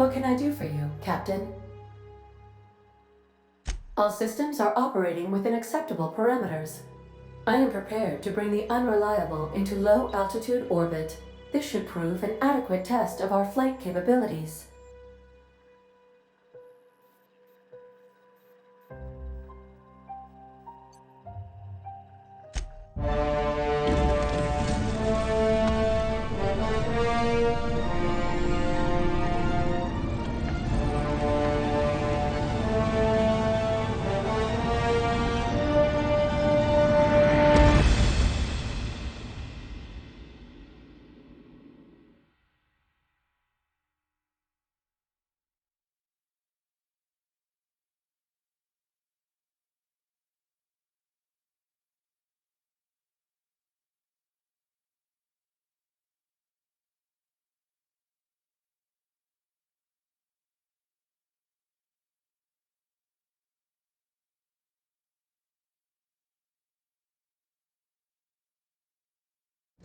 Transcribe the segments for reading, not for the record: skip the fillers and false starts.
What can I do for you, Captain? All systems are operating within acceptable parameters. I am prepared to bring the unreliable into low-altitude orbit. This should prove an adequate test of our flight capabilities.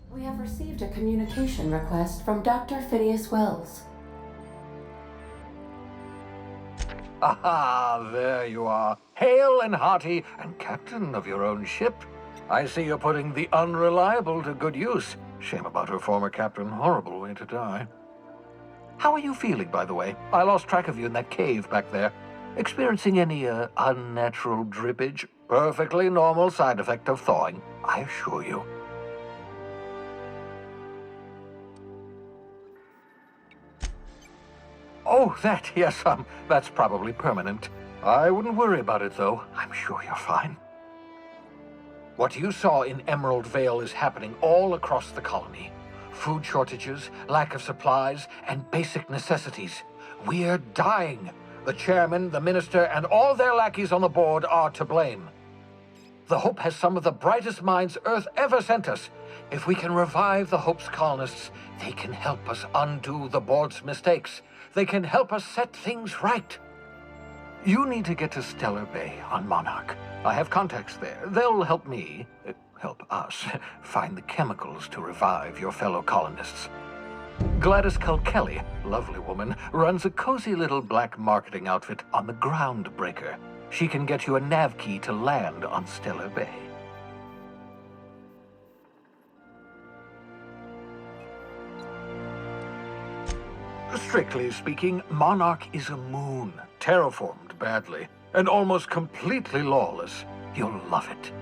We have received a communication request from Dr. Phineas Wells. Aha, there you are. Hale and hearty, and captain of your own ship. I see you're putting the unreliable to good use. Shame about her former captain. Horrible way to die. How are you feeling, by the way? I lost track of you in that cave back there. Experiencing any, unnatural drippage? Perfectly normal side effect of thawing, I assure you. Oh, that, yes, that's probably permanent. I wouldn't worry about it, though. I'm sure you're fine. What you saw in Emerald Vale is happening all across the colony. Food shortages, lack of supplies, and basic necessities. We're dying. The chairman, the minister, and all their lackeys on the board are to blame. The Hope has some of the brightest minds Earth ever sent us. If we can revive the Hope's colonists, they can help us undo the board's mistakes. They can help us set things right. You need to get to Stellar Bay on Monarch. I have contacts there. They'll help me, help us, find the chemicals to revive your fellow colonists. Gladys Kelly, lovely woman, runs a cozy little black marketing outfit on the Groundbreaker. She can get you a nav key to land on Stellar Bay. Strictly speaking, Monarch is a moon, terraformed badly, and almost completely lawless. You'll love it.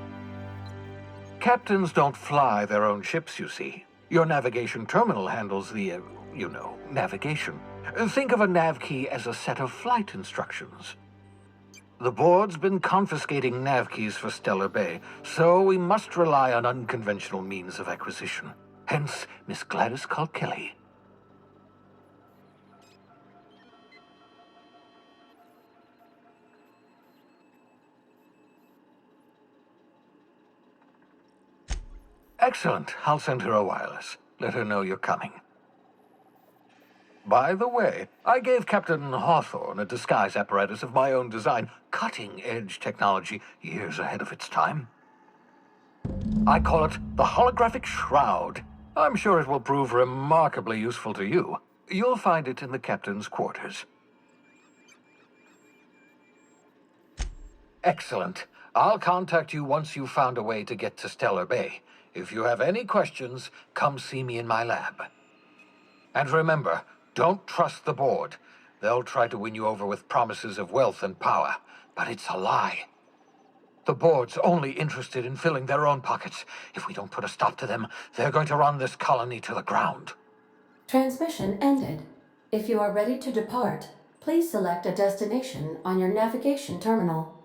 Captains don't fly their own ships, you see. Your navigation terminal handles the, navigation. Think of a nav key as a set of flight instructions. The board's been confiscating nav keys for Stellar Bay, so we must rely on unconventional means of acquisition. Hence, Miss Gladys Kelly. Excellent. I'll send her a wireless. Let her know you're coming. By the way, I gave Captain Hawthorne a disguise apparatus of my own design, cutting-edge technology, years ahead of its time. I call it the Holographic Shroud. I'm sure it will prove remarkably useful to you. You'll find it in the captain's quarters. Excellent. I'll contact you once you've found a way to get to Stellar Bay. If you have any questions, come see me in my lab. And remember, don't trust the board. They'll try to win you over with promises of wealth and power, but it's a lie. The board's only interested in filling their own pockets. If we don't put a stop to them, they're going to run this colony to the ground. Transmission ended. If you are ready to depart, please select a destination on your navigation terminal.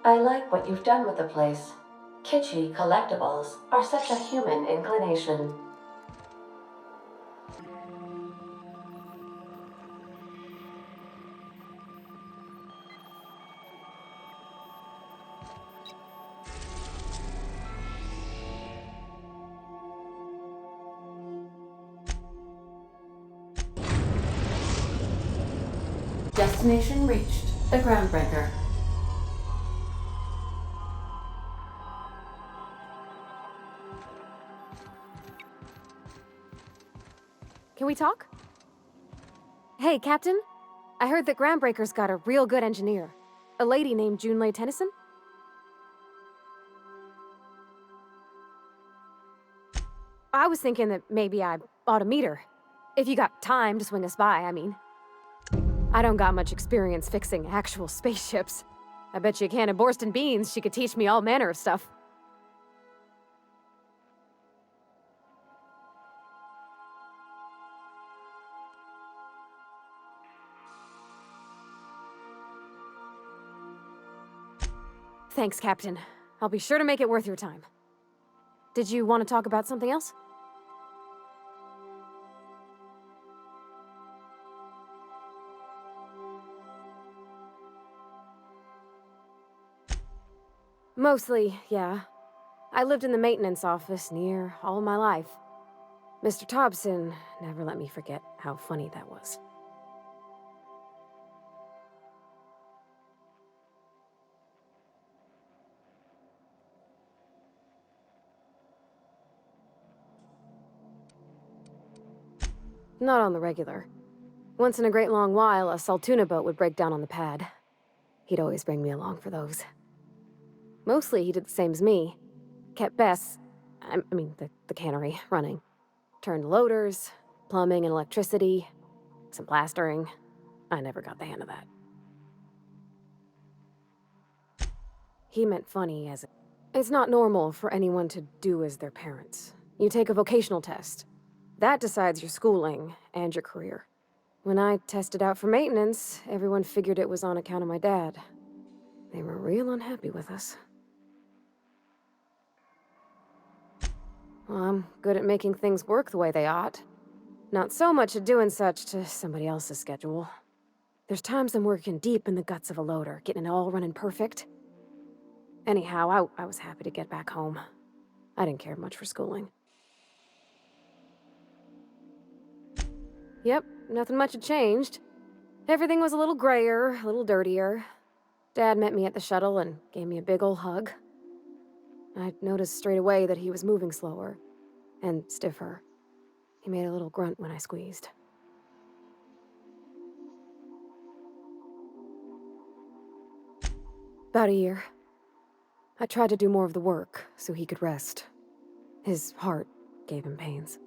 I like what you've done with the place. Kitschy collectibles are such a human inclination. Destination reached. The Groundbreaker. Can we talk? Hey, Captain. I heard that Groundbreaker's got a real good engineer. A lady named Junlei Tennyson? I was thinking that maybe I ought to meet her. If you got time to swing us by, I mean. I don't got much experience fixing actual spaceships. I bet you a can of Borston beans she could teach me all manner of stuff. Thanks, Captain. I'll be sure to make it worth your time. Did you want to talk about something else? Mostly, yeah. I lived in the maintenance office near all my life. Mr. Thompson never let me forget how funny that was. Not on the regular. Once in a great long while, a Saltuna boat would break down on the pad. He'd always bring me along for those. Mostly, he did the same as me. Kept Bess, the cannery, running. Turned loaders, plumbing and electricity, some plastering. I never got the hang of that. He meant funny as it's not normal for anyone to do as their parents. You take a vocational test. That decides your schooling and your career. When I tested out for maintenance, everyone figured it was on account of my dad. They were real unhappy with us. Well, I'm good at making things work the way they ought. Not so much at doing such to somebody else's schedule. There's times I'm working deep in the guts of a loader, getting it all running perfect. Anyhow, I was happy to get back home. I didn't care much for schooling. Yep, nothing much had changed. Everything was a little grayer, a little dirtier. Dad met me at the shuttle and gave me a big ol' hug. I noticed straight away that he was moving slower and stiffer. He made a little grunt when I squeezed. About a year. I tried to do more of the work so he could rest. His heart gave him pains.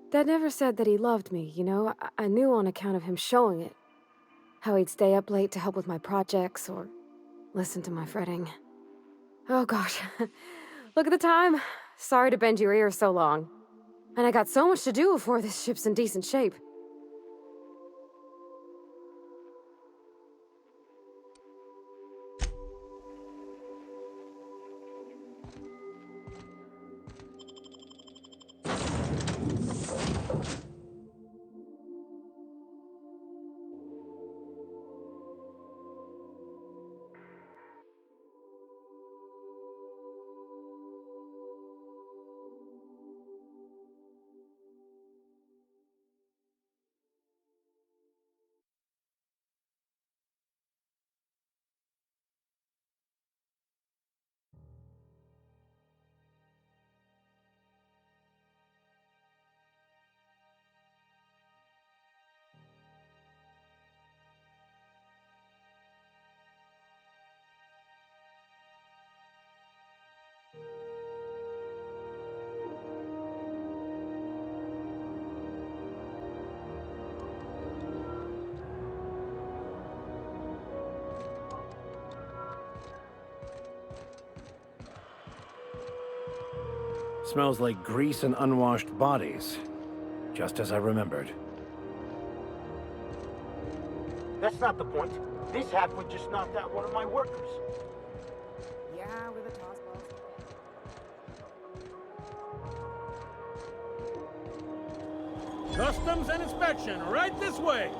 Dad never said that he loved me, you know? I knew on account of him showing it. How he'd stay up late to help with my projects or listen to my fretting. Oh gosh, look at the time. Sorry to bend your ears so long. And I got so much to do before this ship's in decent shape. Smells like grease and unwashed bodies. Just as I remembered. That's not the point. This halfwit just knocked out one of my workers. Yeah, with a toss ball. Customs and inspection, right this way!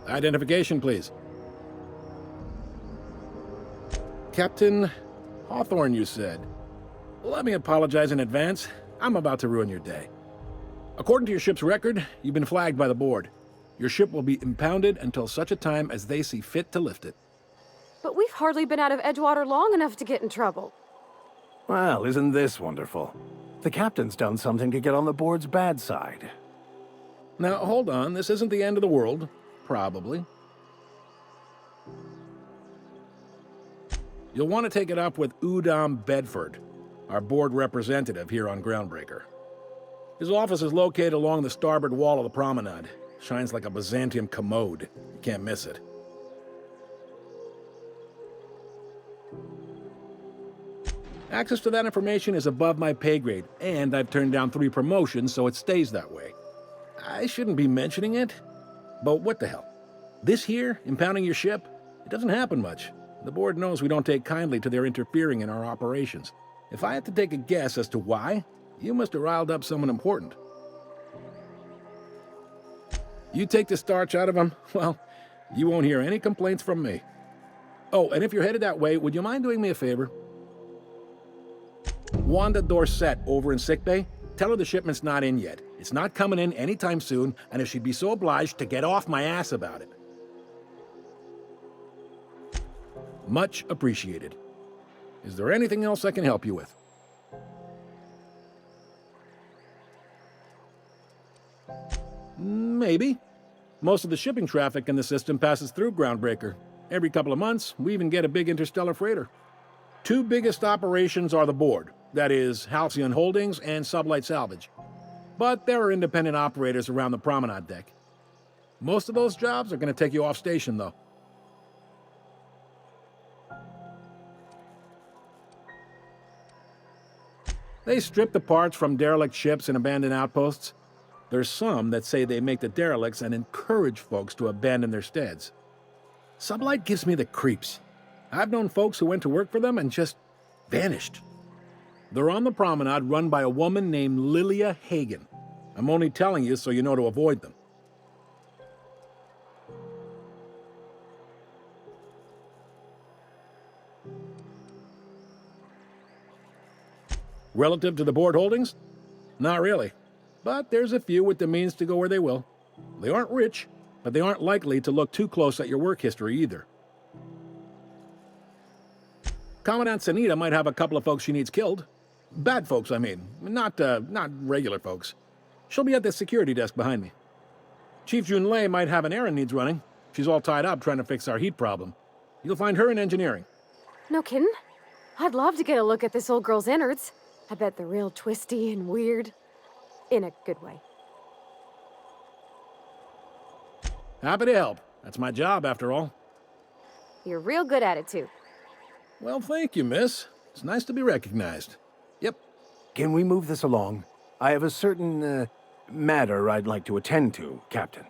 Identification, please. Captain Hawthorne, you said. Let me apologize in advance. I'm about to ruin your day. According to your ship's record, you've been flagged by the board. Your ship will be impounded until such a time as they see fit to lift it. But we've hardly been out of Edgewater long enough to get in trouble. Well, isn't this wonderful? The captain's done something to get on the board's bad side. Now, hold on. This isn't the end of the world. Probably. You'll want to take it up with Udom Bedford, our board representative here on Groundbreaker. His office is located along the starboard wall of the promenade. Shines like a Byzantium commode. You can't miss it. Access to that information is above my pay grade, and I've turned down 3 promotions, so it stays that way. I shouldn't be mentioning it, but what the hell? This here, impounding your ship, it doesn't happen much. The board knows we don't take kindly to their interfering in our operations. If I had to take a guess as to why, you must have riled up someone important. You take the starch out of them, well, you won't hear any complaints from me. Oh, and if you're headed that way, would you mind doing me a favor? Wanda Dorset over in sickbay, tell her the shipment's not in yet. It's not coming in anytime soon, and if she'd be so obliged to get off my ass about it. Much appreciated. Is there anything else I can help you with? Maybe. Most of the shipping traffic in the system passes through Groundbreaker. Every couple of months, we even get a big interstellar freighter. Two biggest operations are the board, that is, Halcyon Holdings and Sublight Salvage. But there are independent operators around the promenade deck. Most of those jobs are going to take you off station, though. They strip the parts from derelict ships and abandoned outposts. There's some that say they make the derelicts and encourage folks to abandon their steads. Sublight gives me the creeps. I've known folks who went to work for them and just vanished. They're on the promenade run by a woman named Lilia Hagen. I'm only telling you so you know to avoid them. Relative to the board holdings? Not really. But there's a few with the means to go where they will. They aren't rich, but they aren't likely to look too close at your work history either. Commandant Sanita might have a couple of folks she needs killed. Bad folks, I mean. Not regular folks. She'll be at the security desk behind me. Chief Junlei might have an errand needs running. She's all tied up trying to fix our heat problem. You'll find her in engineering. No kidding? I'd love to get a look at this old girl's innards. I bet they're real twisty and weird. In a good way. Happy to help. That's my job, after all. You're real good at it, too. Well, thank you, miss. It's nice to be recognized. Yep. Can we move this along? I have a certain, matter I'd like to attend to, Captain.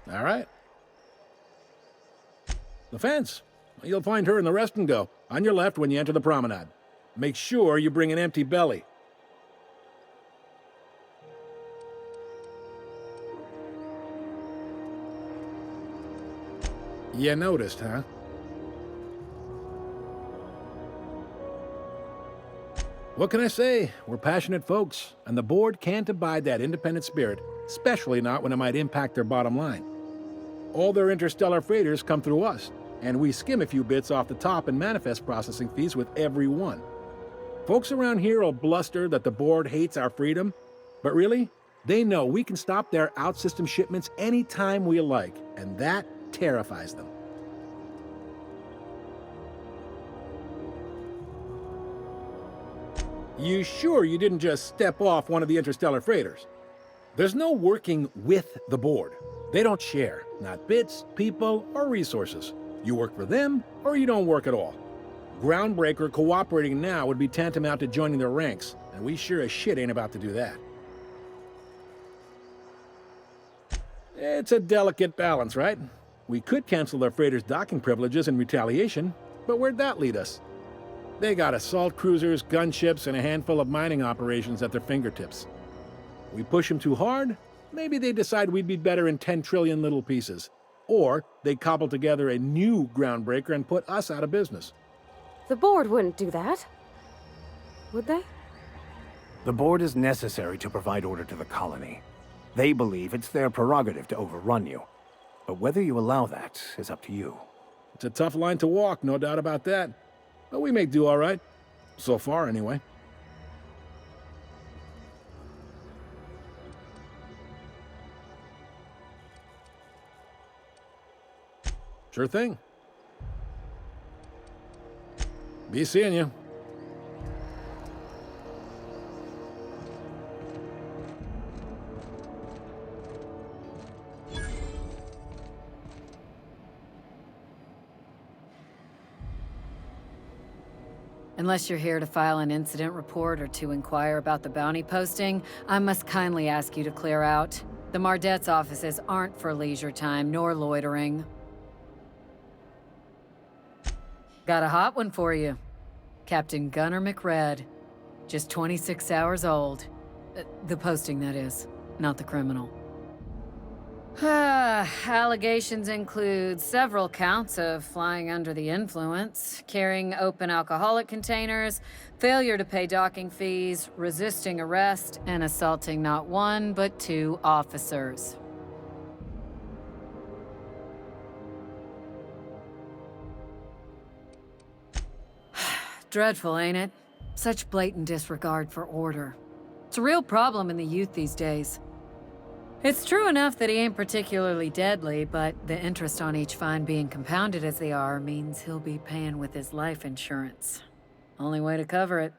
All right. The fence. You'll find her in the rest and go, on your left when you enter the promenade. Make sure you bring an empty belly. You noticed, huh? What can I say? We're passionate folks, and the board can't abide that independent spirit, especially not when it might impact their bottom line. All their interstellar freighters come through us, and we skim a few bits off the top in manifest processing fees with every one. Folks around here will bluster that the board hates our freedom, but really, they know we can stop their out-system shipments anytime we like, and that terrifies them. You sure you didn't just step off one of the interstellar freighters? There's no working with the board. They don't share, not bits, people, or resources. You work for them, or you don't work at all. Groundbreaker cooperating now would be tantamount to joining their ranks, and we sure as shit ain't about to do that. It's a delicate balance, right? We could cancel their freighters' docking privileges in retaliation, but where'd that lead us? They got assault cruisers, gunships, and a handful of mining operations at their fingertips. We push them too hard, maybe they decide we'd be better in 10 trillion little pieces. Or they cobble together a new Groundbreaker and put us out of business. The board wouldn't do that. Would they? The board is necessary to provide order to the colony. They believe it's their prerogative to overrun you. But whether you allow that is up to you. It's a tough line to walk, no doubt about that. But we make do all right. So far, anyway. Sure thing. Be seeing you. Unless you're here to file an incident report or to inquire about the bounty posting, I must kindly ask you to clear out. The Mardet's offices aren't for leisure time nor loitering. Got a hot one for you. Captain Gunnar McRed. Just 26 hours old. The posting, that is, not the criminal. Allegations include several counts of flying under the influence, carrying open alcoholic containers, failure to pay docking fees, resisting arrest, and assaulting not one but 2 officers. Dreadful, ain't it? Such blatant disregard for order. It's a real problem in the youth these days. It's true enough that he ain't particularly deadly, but the interest on each fine being compounded as they are means he'll be paying with his life insurance. Only way to cover it.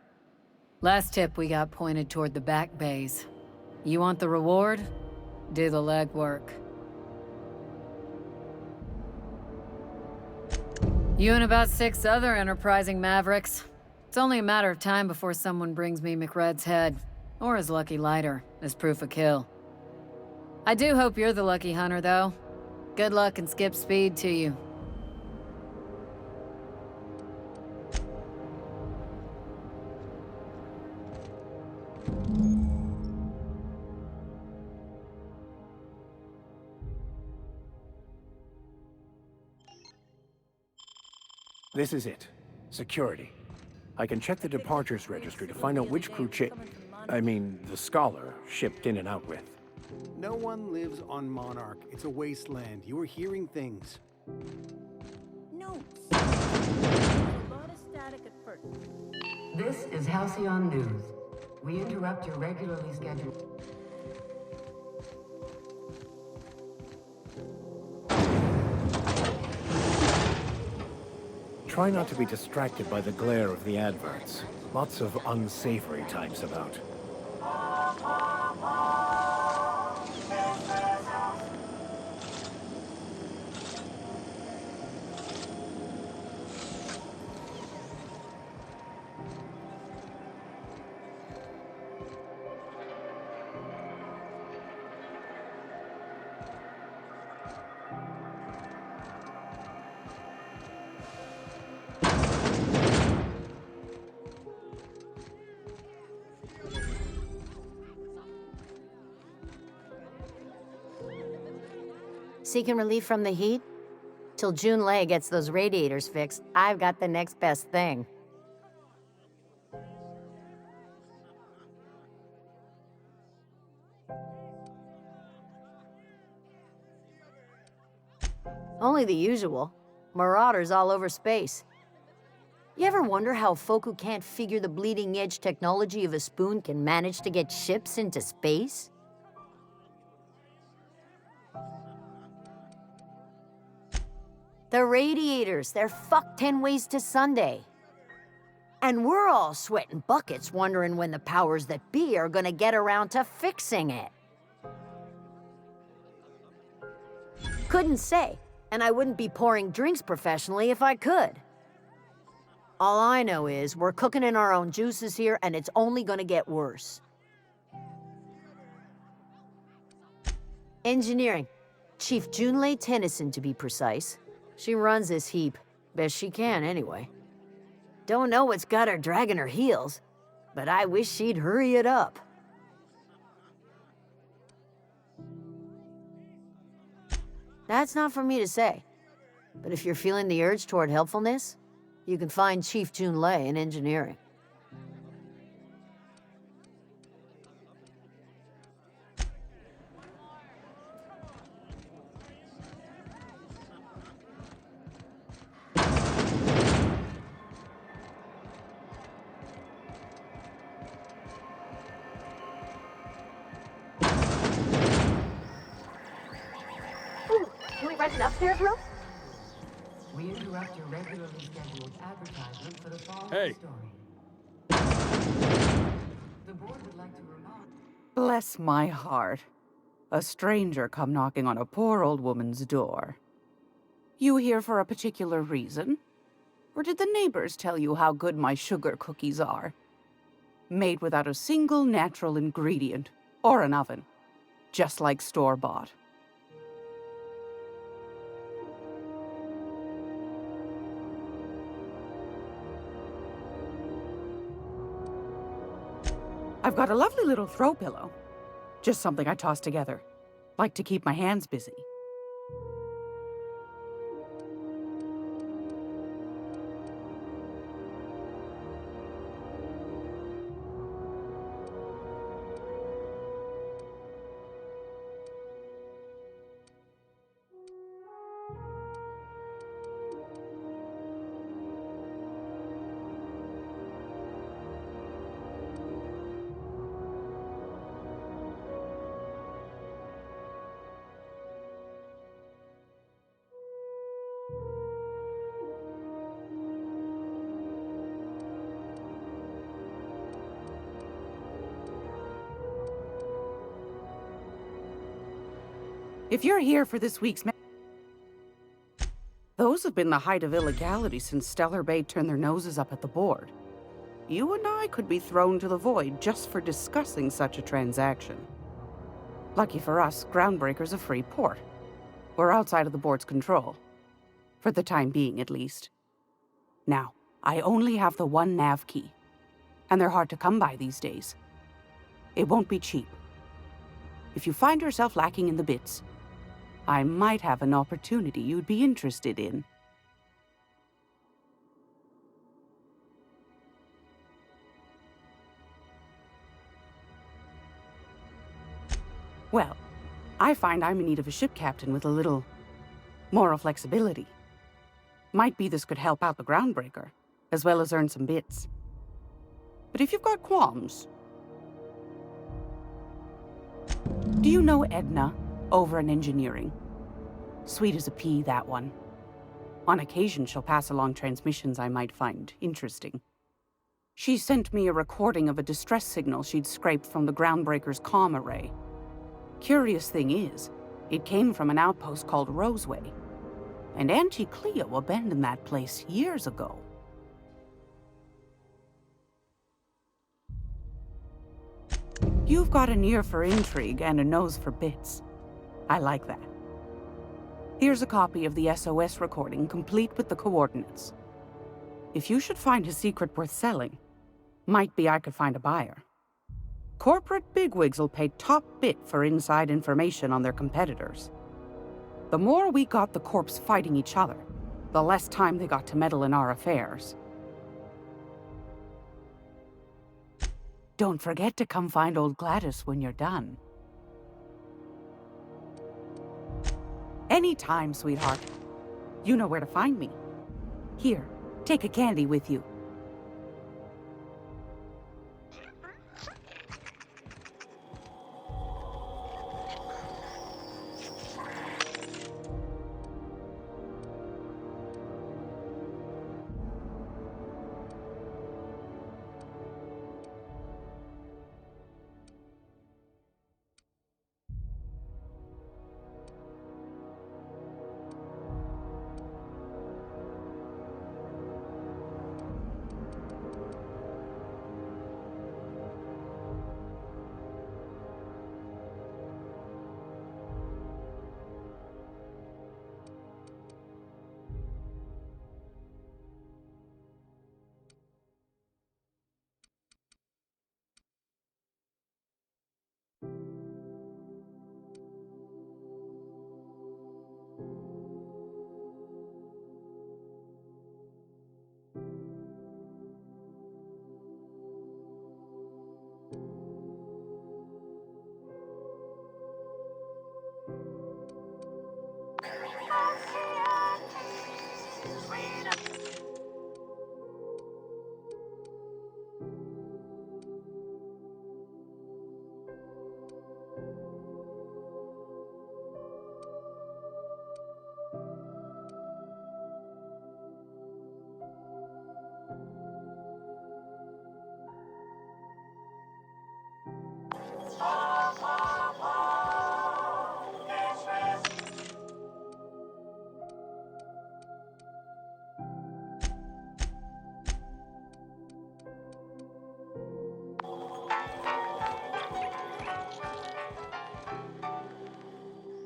Last tip we got pointed toward the back bays. You want the reward? Do the legwork. You and about 6 other enterprising mavericks. It's only a matter of time before someone brings me McRed's head, or his lucky lighter, as proof of kill. I do hope you're the lucky hunter, though. Good luck and skip speed to you. This is it. Security. I can check the departures registry to find out which crew the Scholar shipped in and out with. No one lives on Monarch. It's a wasteland. You are hearing things. Notes. A lot of static at first. This is Halcyon News. We interrupt your regularly scheduled... Try not to be distracted by the glare of the adverts. Lots of unsavory types about. Seeking relief from the heat? Till Junlei gets those radiators fixed, I've got the next best thing. Only the usual. Marauders all over space. You ever wonder how folk who can't figure the bleeding-edge technology of a spoon can manage to get ships into space? The radiators, they're fucked 10 ways to Sunday. And we're all sweating buckets wondering when the powers that be are gonna get around to fixing it. Couldn't say, and I wouldn't be pouring drinks professionally if I could. All I know is we're cooking in our own juices here, and it's only gonna get worse. Engineering. Chief Junlei Tennyson, to be precise. She runs this heap. Best she can, anyway. Don't know what's got her dragging her heels, but I wish she'd hurry it up. That's not for me to say, but if you're feeling the urge toward helpfulness, you can find Chief Junlei in engineering. Can we rent an upstairs room? We interrupt your regularly scheduled advertisement for the following story. The board would like to remind... Bless my heart. A stranger come knocking on a poor old woman's door. You here for a particular reason? Or did the neighbors tell you how good my sugar cookies are? Made without a single natural ingredient, or an oven. Just like store-bought. I've got a lovely little throw pillow. Just something I toss together. Like to keep my hands busy. If you're here for this week's those have been the height of illegality since Stellar Bay turned their noses up at the board. You and I could be thrown to the void just for discussing such a transaction. Lucky for us, Groundbreaker's a free port. We're outside of the board's control. For the time being, at least. Now, I only have the one nav key. And they're hard to come by these days. It won't be cheap. If you find yourself lacking in the bits, I might have an opportunity you'd be interested in. Well, I find I'm in need of a ship captain with a little moral flexibility. Might be this could help out the Groundbreaker, as well as earn some bits. But if you've got qualms... Do you know Edna, over in engineering? Sweet as a pea, that one. On occasion, she'll pass along transmissions I might find interesting. She sent me a recording of a distress signal she'd scraped from the Groundbreaker's comm array. Curious thing is, it came from an outpost called Roseway. And Auntie Cleo abandoned that place years ago. You've got an ear for intrigue and a nose for bits. I like that. Here's a copy of the SOS recording, complete with the coordinates. If you should find a secret worth selling, might be I could find a buyer. Corporate bigwigs will pay top bit for inside information on their competitors. The more we got the corps fighting each other, the less time they got to meddle in our affairs. Don't forget to come find old Gladys when you're done. Anytime, sweetheart. You know where to find me. Here, take a candy with you.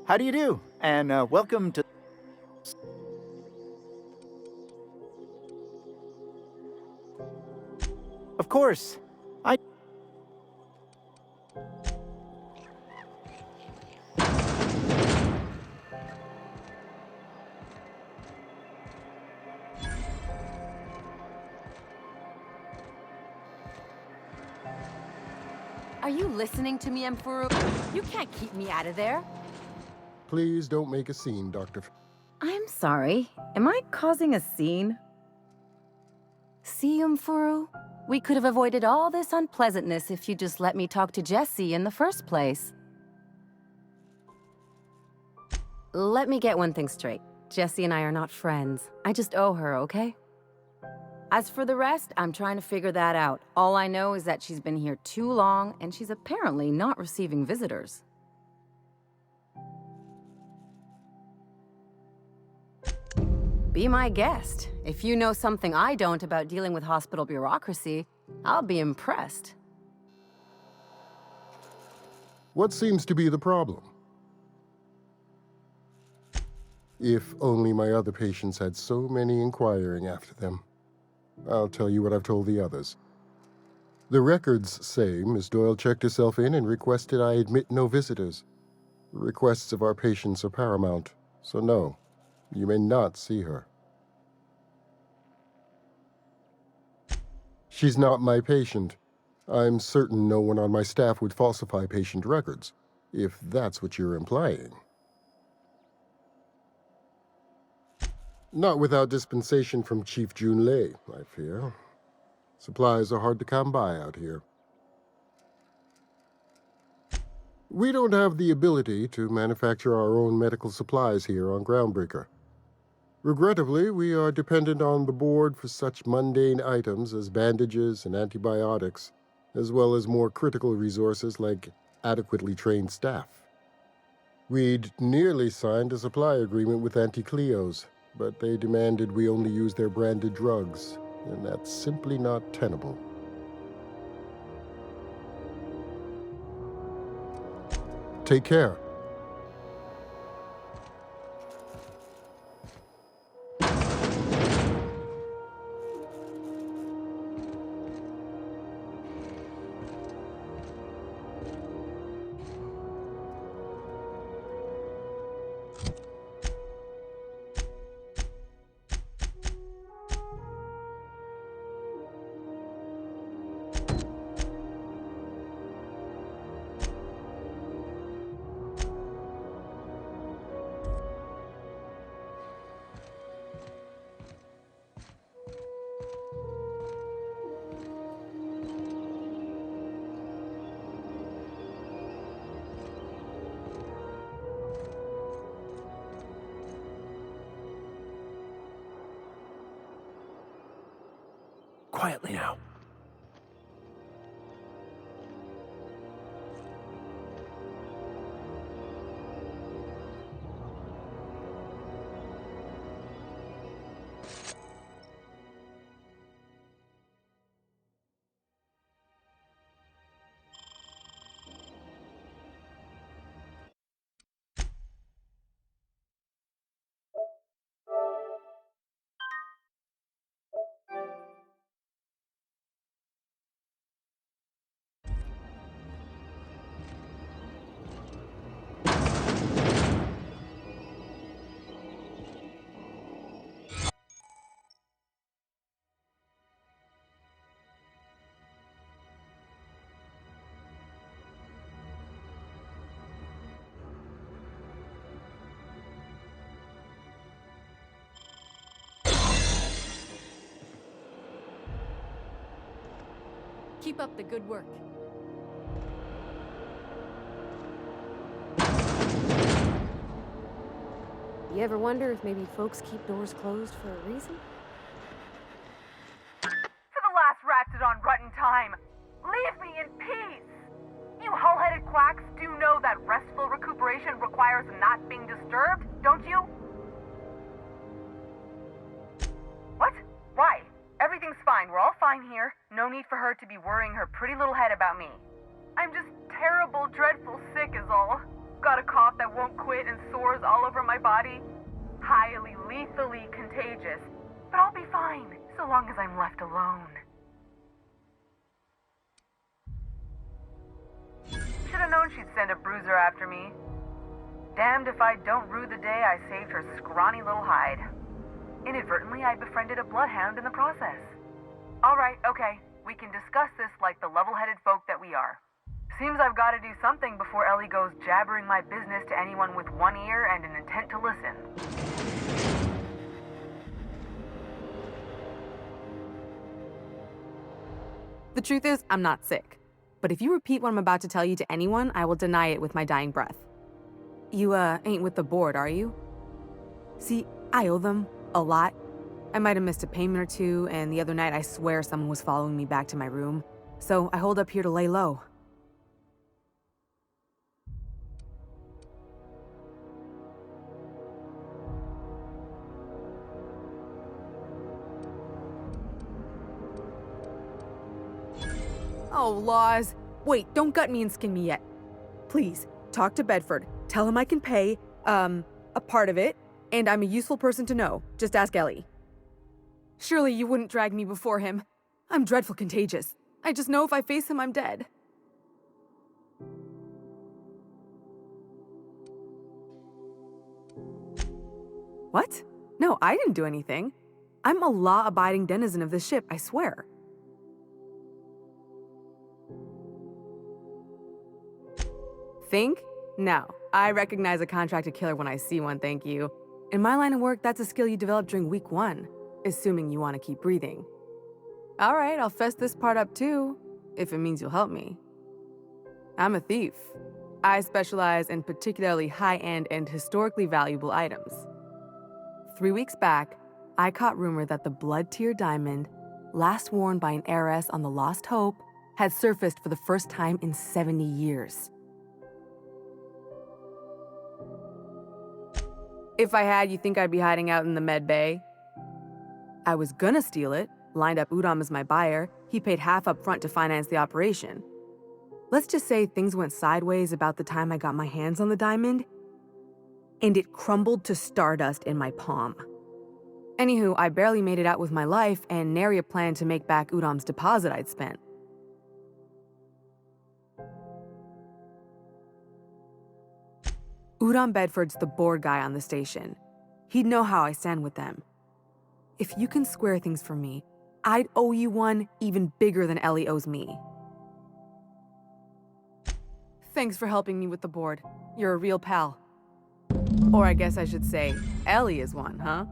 How do you do? And welcome to... Of course. Are you listening to me, Emperor? You can't keep me out of there. Please don't make a scene, Dr. I'm sorry. Am I causing a scene? See, Umfuru? We could have avoided all this unpleasantness if you just let me talk to Jesse in the first place. Let me get one thing straight. Jesse and I are not friends. I just owe her, okay? As for the rest, I'm trying to figure that out. All I know is that she's been here too long, and she's apparently not receiving visitors. Be my guest. If you know something I don't about dealing with hospital bureaucracy, I'll be impressed. What seems to be the problem? If only my other patients had so many inquiring after them. I'll tell you what I've told the others. The records say Miss Doyle checked herself in and requested I admit no visitors. The requests of our patients are paramount, so no, you may not see her. She's not my patient. I'm certain no one on my staff would falsify patient records, if that's what you're implying. Not without dispensation from Chief Junlei, I fear. Supplies are hard to come by out here. We don't have the ability to manufacture our own medical supplies here on Groundbreaker. Regrettably, we are dependent on the board for such mundane items as bandages and antibiotics, as well as more critical resources like adequately trained staff. We'd nearly signed a supply agreement with Anti-Cleos, but they demanded we only use their branded drugs, and that's simply not tenable. Take care. Quietly now. Keep up the good work. You ever wonder if maybe folks keep doors closed for a reason? For the last Raptidon ruttin' time, leave me in peace! You hull-headed quacks do know that restful recuperation requires not being disturbed, don't you? What? Why? Everything's fine. We're all fine here. No need for her to be worrying her pretty little head about me. I'm just terrible, dreadful sick is all. Got a cough that won't quit and sores all over my body. Highly, lethally contagious. But I'll be fine, so long as I'm left alone. Should've known she'd send a bruiser after me. Damned if I don't rue the day I saved her scrawny little hide. Inadvertently, I befriended a bloodhound in the process. Alright, okay. We can discuss this like the level-headed folk that we are. Seems I've got to do something before Ellie goes jabbering my business to anyone with one ear and an intent to listen. The truth is, I'm not sick. But if you repeat what I'm about to tell you to anyone, I will deny it with my dying breath. You, ain't with the board, are you? See, I owe them a lot. I might have missed a payment or two, and the other night I swear someone was following me back to my room. So I hold up here to lay low. Oh, laws. Wait, don't gut me and skin me yet. Please, talk to Bedford. Tell him I can pay, a part of it, and I'm a useful person to know. Just ask Ellie. Surely you wouldn't drag me before him. I'm dreadful contagious. I just know if I face him, I'm dead. What? No, I didn't do anything. I'm a law-abiding denizen of this ship, I swear. Think? No. I recognize a contracted killer when I see one, thank you. In my line of work, that's a skill you develop during week 1, assuming you want to keep breathing. All right, I'll fess this part up too, if it means you'll help me. I'm a thief. I specialize in particularly high-end and historically valuable items. 3 weeks back, I caught rumor that the blood-tier diamond, last worn by an heiress on the Lost Hope, had surfaced for the first time in 70 years. If I had, you think I'd be hiding out in the med bay? I was gonna steal it, lined up Udom as my buyer. He paid half up front to finance the operation. Let's just say things went sideways about the time I got my hands on the diamond, and it crumbled to stardust in my palm. Anywho, I barely made it out with my life, and nary a plan to make back Udom's deposit I'd spent. Udom Bedford's the board guy on the station. He'd know how I stand with them. If you can square things for me, I'd owe you one even bigger than Ellie owes me. Thanks for helping me with the board. You're a real pal. Or I guess I should say, Ellie is one, huh?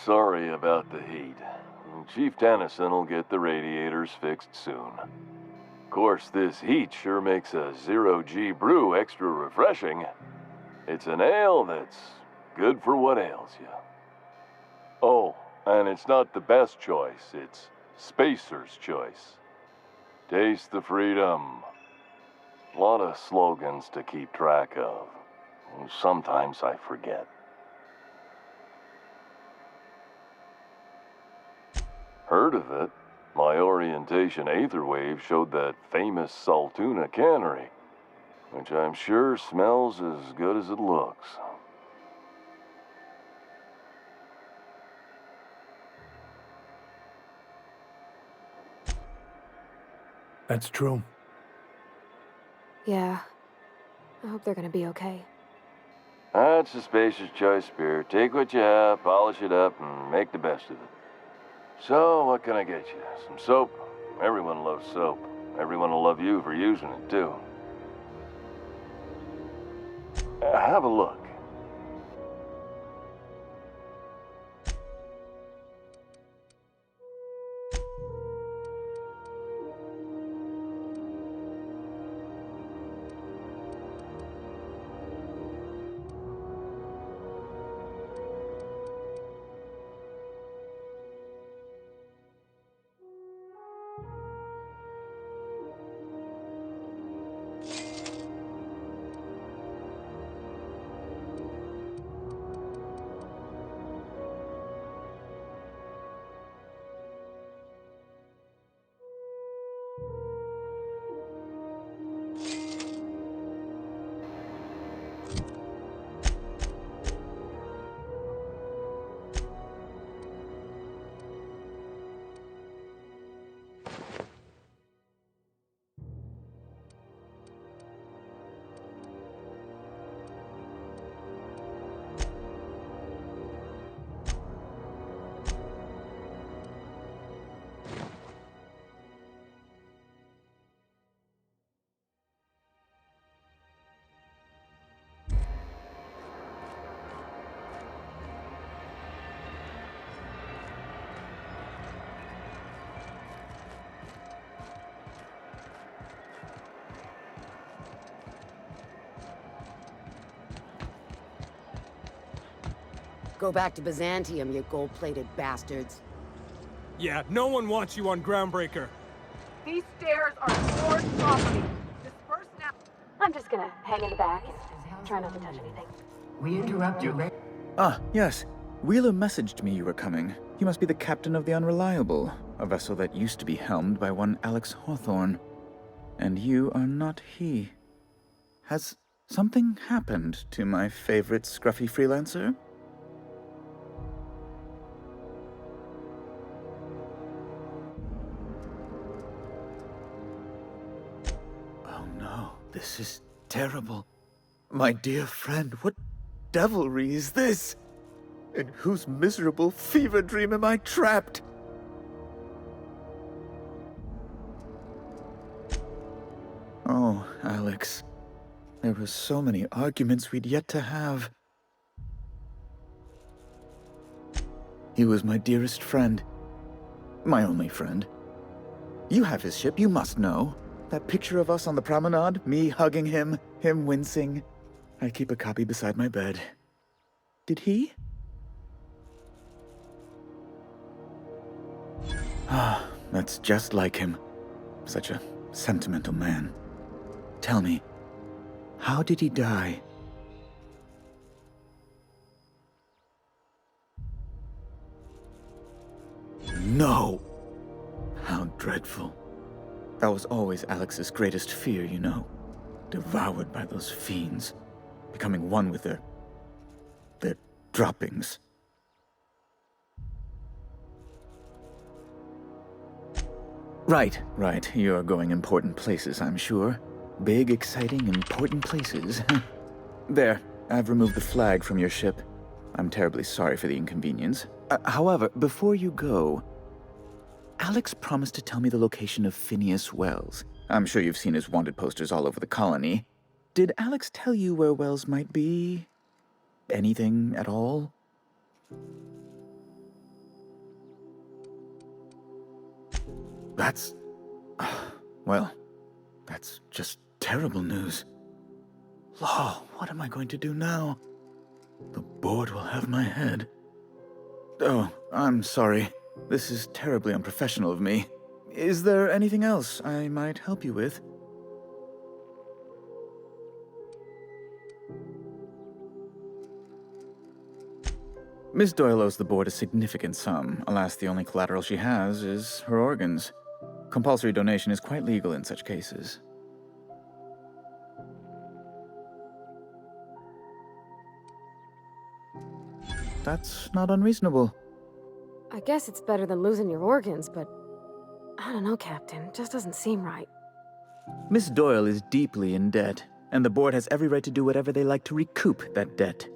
Sorry about the heat. Chief Tennyson will get the radiators fixed soon. Of course, this heat sure makes a zero-G brew extra refreshing. It's an ale that's good for what ails you. Oh, and it's not the best choice, it's Spacer's choice. Taste the freedom. A lot of slogans to keep track of. Sometimes I forget. Heard of it? My orientation aetherwave showed that famous Saltuna cannery, which I'm sure smells as good as it looks. That's true. Yeah. I hope they're gonna be okay. That's a Spacer's choice beer. Take what you have, polish it up, and make the best of it. So, what can I get you? Some soap? Everyone loves soap. Everyone will love you for using it, too. Have a look. Go back to Byzantium, you gold-plated bastards. Yeah, no one wants you on Groundbreaker. These stairs are board property. Disperse now. I'm just gonna hang in the back. Try not to touch anything. We interrupt you. Ah, yes. Wheeler messaged me you were coming. You must be the captain of the Unreliable, a vessel that used to be helmed by one Alex Hawthorne. And you are not he. Has something happened to my favorite scruffy freelancer? Oh no, this is terrible. My dear friend, what devilry is this? In whose miserable fever dream am I trapped? Oh, Alex. There were so many arguments we'd yet to have. He was my dearest friend. My only friend. You have his ship, you must know. That picture of us on the promenade, me hugging him, him wincing. I keep a copy beside my bed. Did he? Ah, that's just like him. Such a sentimental man. Tell me, how did he die? No! How dreadful. That was always Alex's greatest fear, you know. Devoured by those fiends. Becoming one with their droppings. Right. You're going important places, I'm sure. Big, exciting, important places. There, I've removed the flag from your ship. I'm terribly sorry for the inconvenience. However, before you go, Alex promised to tell me the location of Phineas Wells. I'm sure you've seen his wanted posters all over the colony. Did Alex tell you where Wells might be? Anything at all? That's... well, that's just terrible news. Law, what am I going to do now? The board will have my head. Oh, I'm sorry. This is terribly unprofessional of me. Is there anything else I might help you with? Miss Doyle owes the board a significant sum. Alas, the only collateral she has is her organs. Compulsory donation is quite legal in such cases. That's not unreasonable. I guess it's better than losing your organs, but I don't know, Captain. It just doesn't seem right. Miss Doyle is deeply in debt, and the board has every right to do whatever they like to recoup that debt.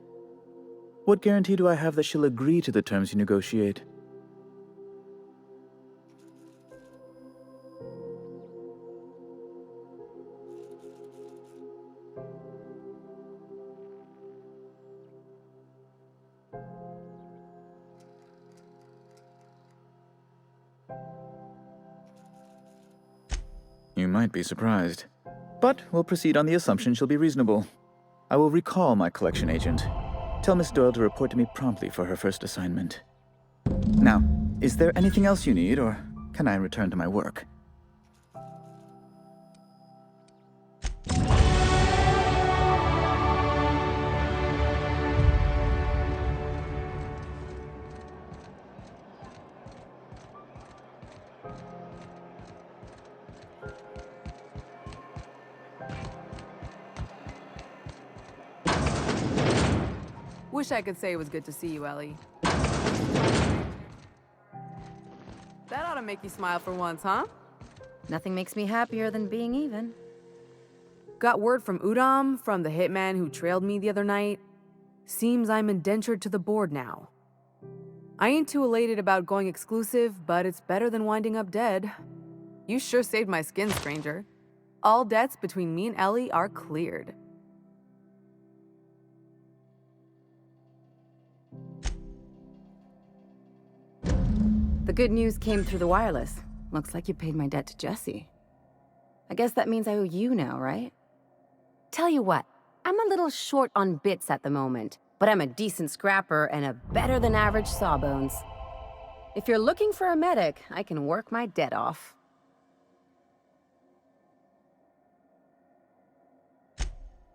What guarantee do I have that she'll agree to the terms you negotiate? You might be surprised. But we'll proceed on the assumption she'll be reasonable. I will recall my collection agent. Tell Miss Doyle to report to me promptly for her first assignment. Now, is there anything else you need, or can I return to my work? Wish I could say it was good to see you, Ellie. That ought to make you smile for once, huh? Nothing makes me happier than being even. Got word from Udom, from the hitman who trailed me the other night. Seems I'm indentured to the board now. I ain't too elated about going exclusive, but it's better than winding up dead. You sure saved my skin, stranger. All debts between me and Ellie are cleared. The good news came through the wireless. Looks like you paid my debt to Jesse. I guess that means I owe you now, right? Tell you what, I'm a little short on bits at the moment, but I'm a decent scrapper and a better-than-average sawbones. If you're looking for a medic, I can work my debt off.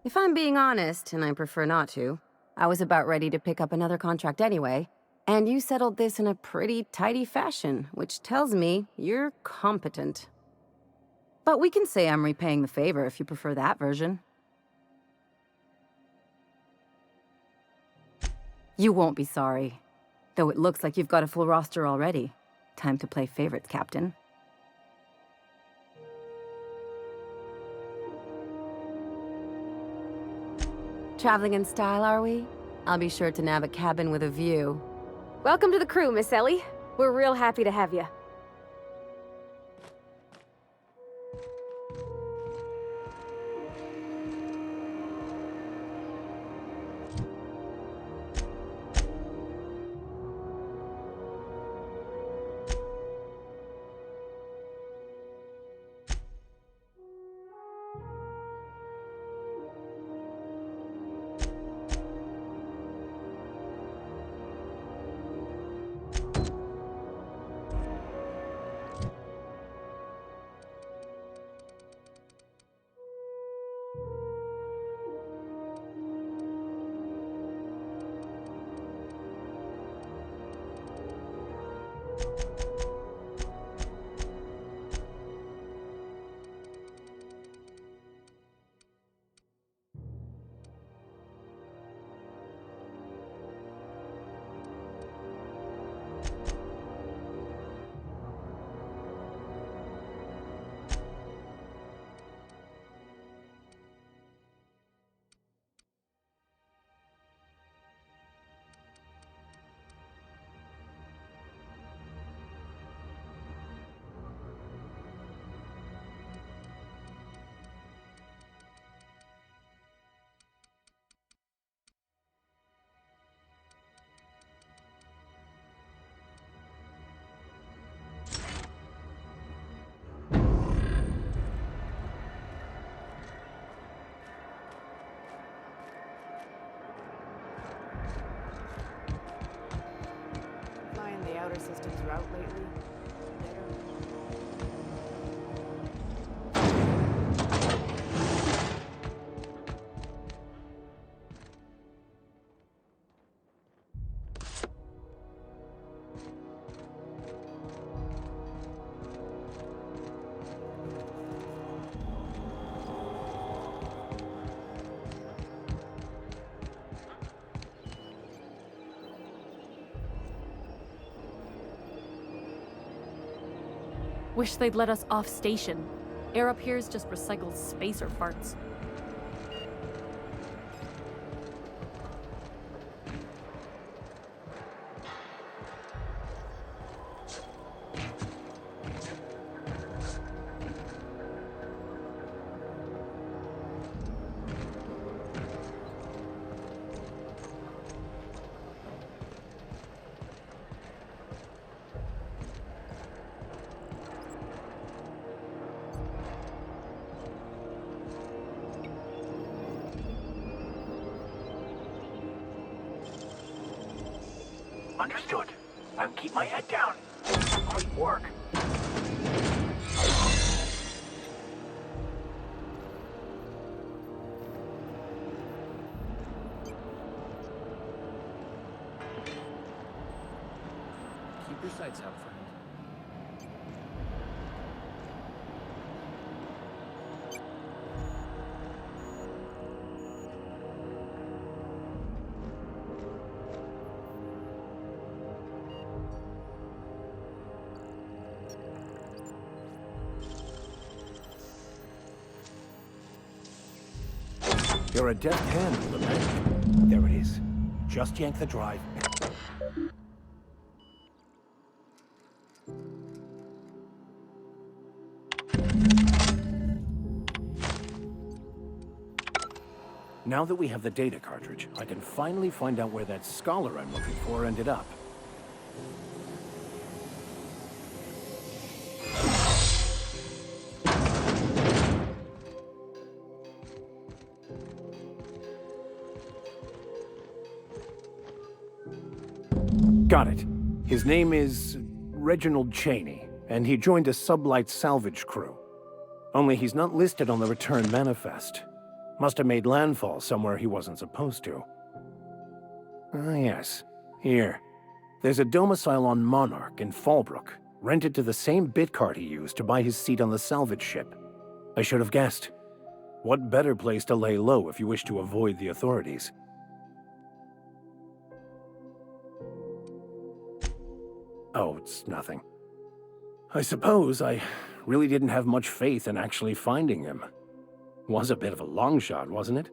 If I'm being honest, and I prefer not to, I was about ready to pick up another contract anyway, and you settled this in a pretty tidy fashion, which tells me you're competent. But we can say I'm repaying the favor if you prefer that version. You won't be sorry. Though it looks like you've got a full roster already. Time to play favorites, Captain. Traveling in style, are we? I'll be sure to nab a cabin with a view. Welcome to the crew, Miss Ellie. We're real happy to have you. Flying the outer systems route lately? Wish they'd let us off station. Air up here's just recycled spacer farts. Understood. I'll keep my head down. Great work. Keep your sights out, friend. You're a deft hand with a magnet. There it is. Just yank the drive. Now that we have the data cartridge, I can finally find out where that scholar I'm looking for ended up. Got it. His name is Reginald Cheney, and he joined a sublight salvage crew. Only he's not listed on the return manifest. Must have made landfall somewhere he wasn't supposed to. Ah, yes. Here. There's a domicile on Monarch in Fallbrook, rented to the same bit card he used to buy his seat on the salvage ship. I should have guessed. What better place to lay low if you wish to avoid the authorities? Oh, it's nothing. I suppose I really didn't have much faith in actually finding him. Was a bit of a long shot, wasn't it?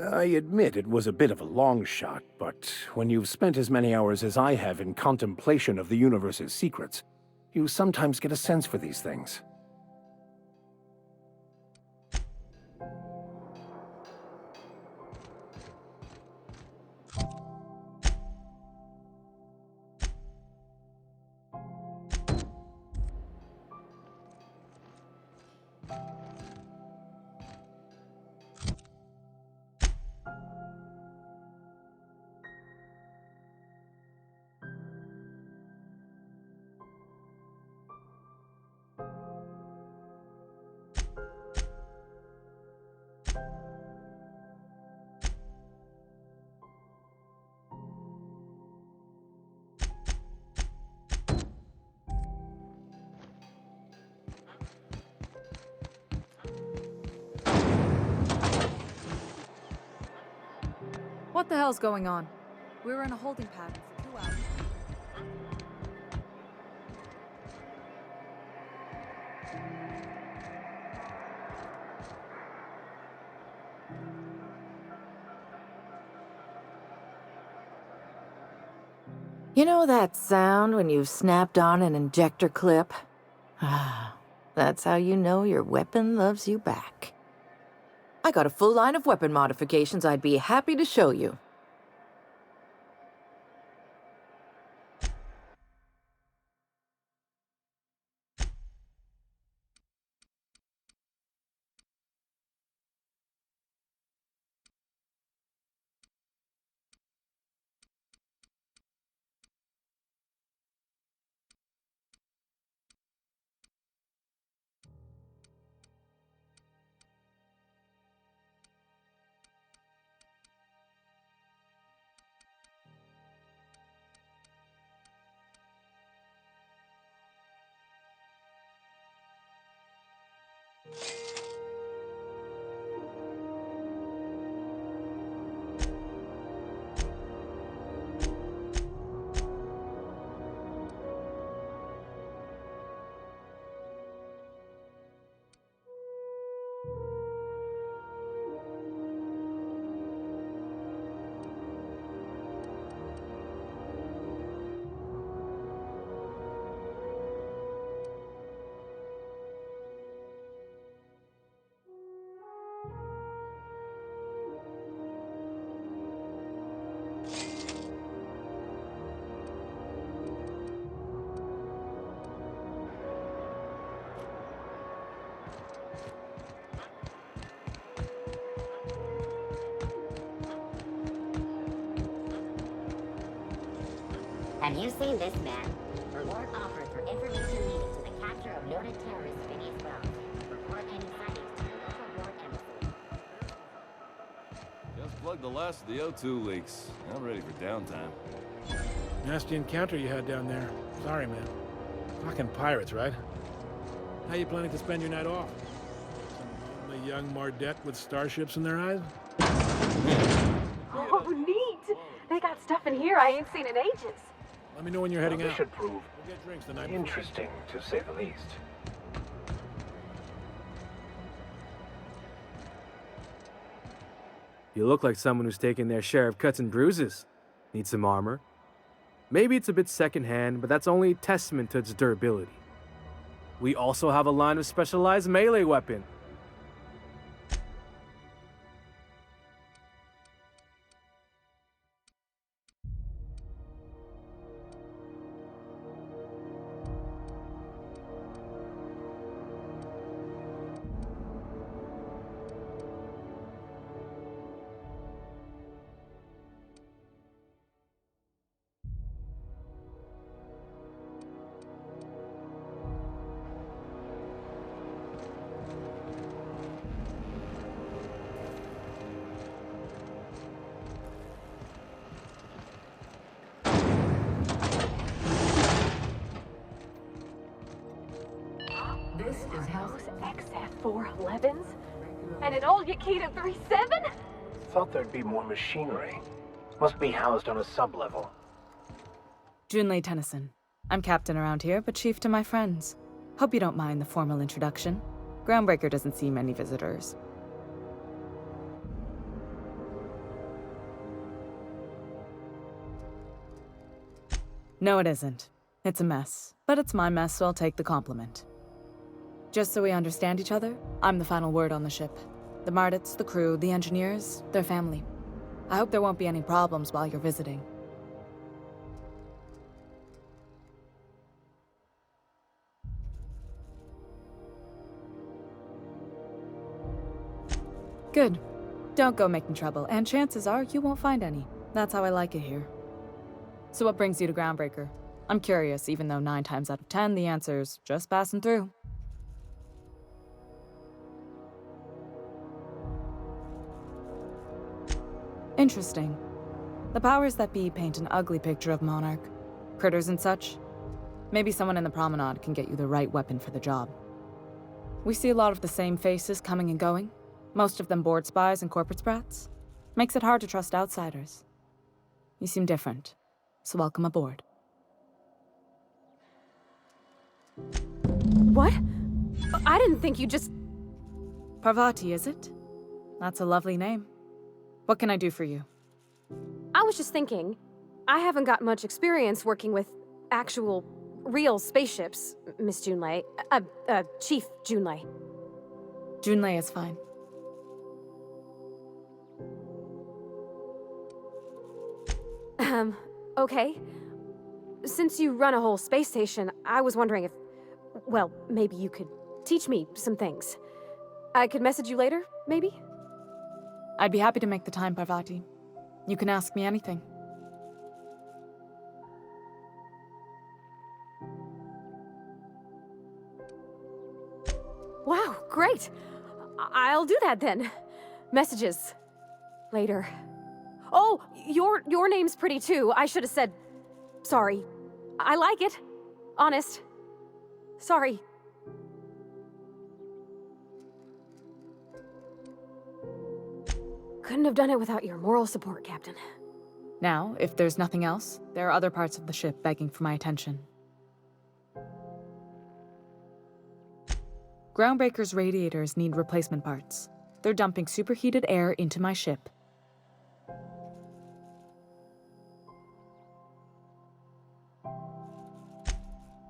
I admit it was a bit of a long shot, but when you've spent as many hours as I have in contemplation of the universe's secrets, you sometimes get a sense for these things. What the hell's going on? We were in a holding pattern for 2 hours. You know that sound when you've snapped on an injector clip? That's how you know your weapon loves you back. I got a full line of weapon modifications I'd be happy to show you. Have you seen this man? Reward offered for information needed to the capture of noted terrorist Phineas Wells. Report any sightings to the local board embassy. Just plugged the last of the O2 leaks. I'm ready for downtime. Nasty encounter you had down there. Sorry, man. Fucking pirates, right? How you planning to spend your night off? Some lonely young Mardette with starships in their eyes? Oh, neat! They got stuff in here I ain't seen in ages. Let me know when you're heading out. This should prove We'll get drinks the night interesting, to say the least. You look like someone who's taken their share of cuts and bruises. Need some armor? Maybe it's a bit secondhand, but that's only a testament to its durability. We also have a line of specialized melee weapon. 4 11s? And an old Yakita 3-7? Thought there'd be more machinery. Must be housed on a sub-level. Junlei Tennyson. I'm captain around here, but chief to my friends. Hope you don't mind the formal introduction. Groundbreaker doesn't see many visitors. No, it isn't. It's a mess. But it's my mess, so I'll take the compliment. Just so we understand each other, I'm the final word on the ship. The Mardits, the crew, the engineers, their family. I hope there won't be any problems while you're visiting. Good. Don't go making trouble, and chances are you won't find any. That's how I like it here. So what brings you to Groundbreaker? I'm curious, even though 9 times out of 10 the answer's just passing through. Interesting. The powers that be paint an ugly picture of Monarch. Critters and such. Maybe someone in the promenade can get you the right weapon for the job. We see a lot of the same faces coming and going. Most of them board spies and corporate sprats. Makes it hard to trust outsiders. You seem different, so welcome aboard. What? I didn't think you just... Parvati, is it? That's a lovely name. What can I do for you? I was just thinking, I haven't got much experience working with actual, real spaceships, Miss Junlei. Chief Junlei. Junlei is fine. Okay. Since you run a whole space station, I was wondering if, well, maybe you could teach me some things. I could message you later, maybe? I'd be happy to make the time, Parvati. You can ask me anything. Wow, great! I'll do that then. Messages. Later. Oh, your name's pretty too. I should have said... Sorry. I like it. Honest. Sorry. Couldn't have done it without your moral support, Captain. Now, if there's nothing else, there are other parts of the ship begging for my attention. Groundbreaker's radiators need replacement parts. They're dumping superheated air into my ship.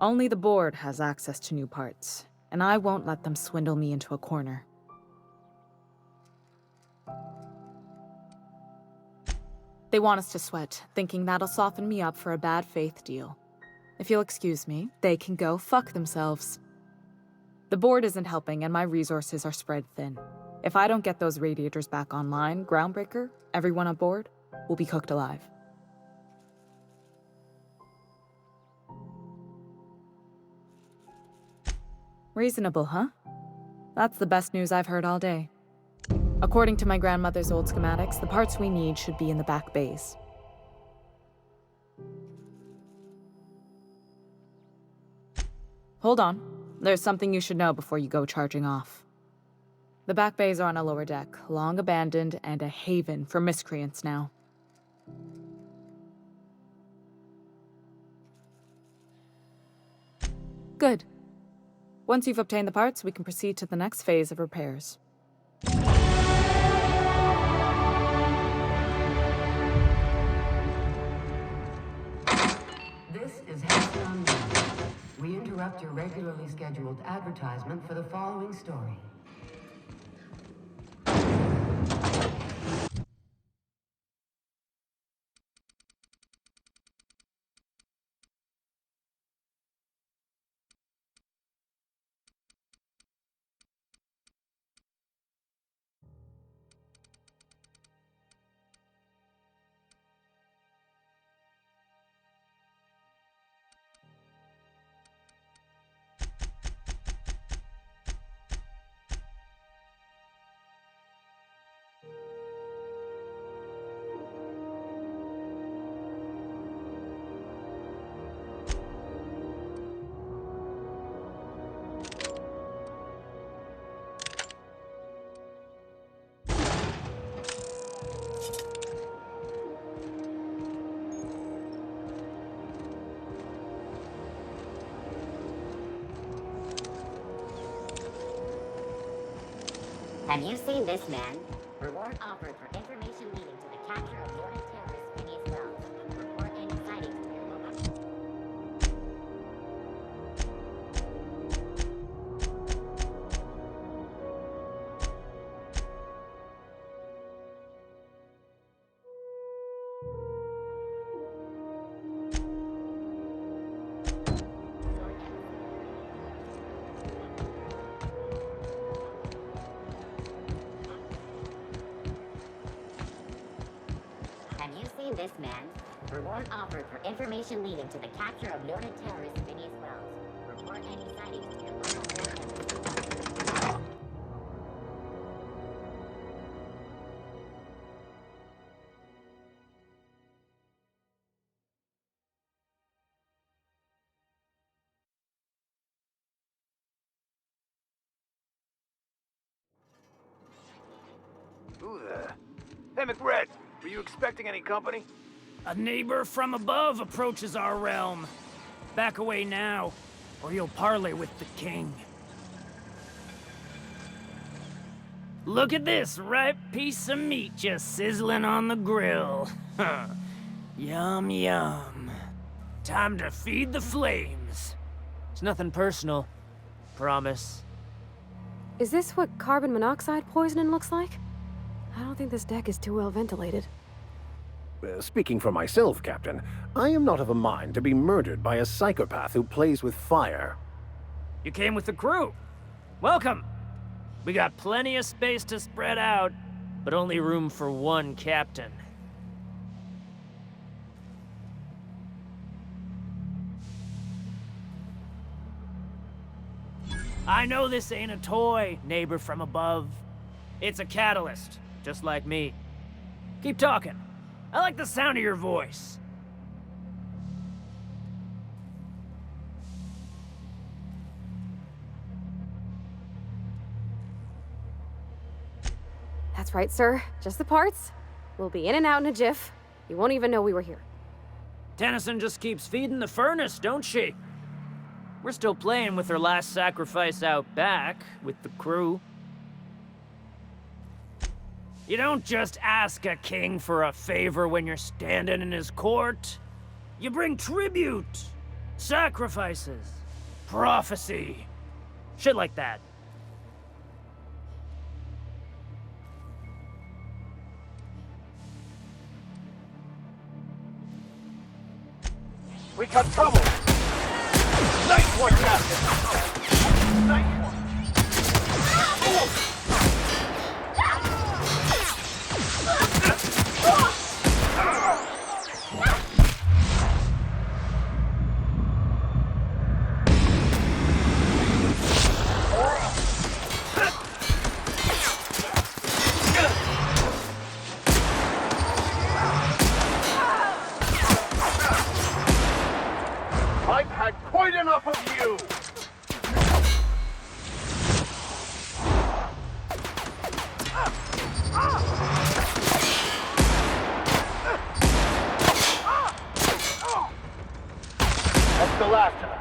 Only the board has access to new parts, and I won't let them swindle me into a corner. They want us to sweat, thinking that'll soften me up for a bad faith deal. If you'll excuse me, they can go fuck themselves. The board isn't helping, and my resources are spread thin. If I don't get those radiators back online, Groundbreaker, everyone on board, will be cooked alive. Reasonable, huh? That's the best news I've heard all day. According to my grandmother's old schematics, the parts we need should be in the back bays. Hold on. There's something you should know before you go charging off. The back bays are on a lower deck, long abandoned and a haven for miscreants now. Good. Once you've obtained the parts, we can proceed to the next phase of repairs. This is Halcyon. We interrupt your regularly scheduled advertisement for the following story. Have you seen this man? Reward offered for information leading to the capture of noted terrorist Phineas Wells. Report any sightings to your local... Have you seen this man? Reward offered for information leading to the capture of noted terrorist Phineas Wells. Report any sightings to your local... Who the... Hey, McRed, were you expecting any company? A neighbor from above approaches our realm. Back away now, or you'll parley with the king. Look at this ripe piece of meat just sizzling on the grill. Yum, yum. Time to feed the flames. It's nothing personal. Promise. Is this what carbon monoxide poisoning looks like? I don't think this deck is too well ventilated. Speaking for myself, Captain, I am not of a mind to be murdered by a psychopath who plays with fire. You came with the crew. Welcome. We got plenty of space to spread out, but only room for one captain. I know this ain't a toy, neighbor from above. It's a catalyst, just like me. Keep talking. I like the sound of your voice. That's right, sir. Just the parts. We'll be in and out in a jiff. You won't even know we were here. Tennyson just keeps feeding the furnace, don't she? We're still playing with her last sacrifice out back, with the crew. You don't just ask a king for a favor when you're standing in his court. You bring tribute, sacrifices, prophecy, shit like that. We got trouble! Nice one, Captain! Nice one! I've had quite enough of you! That's the last of them.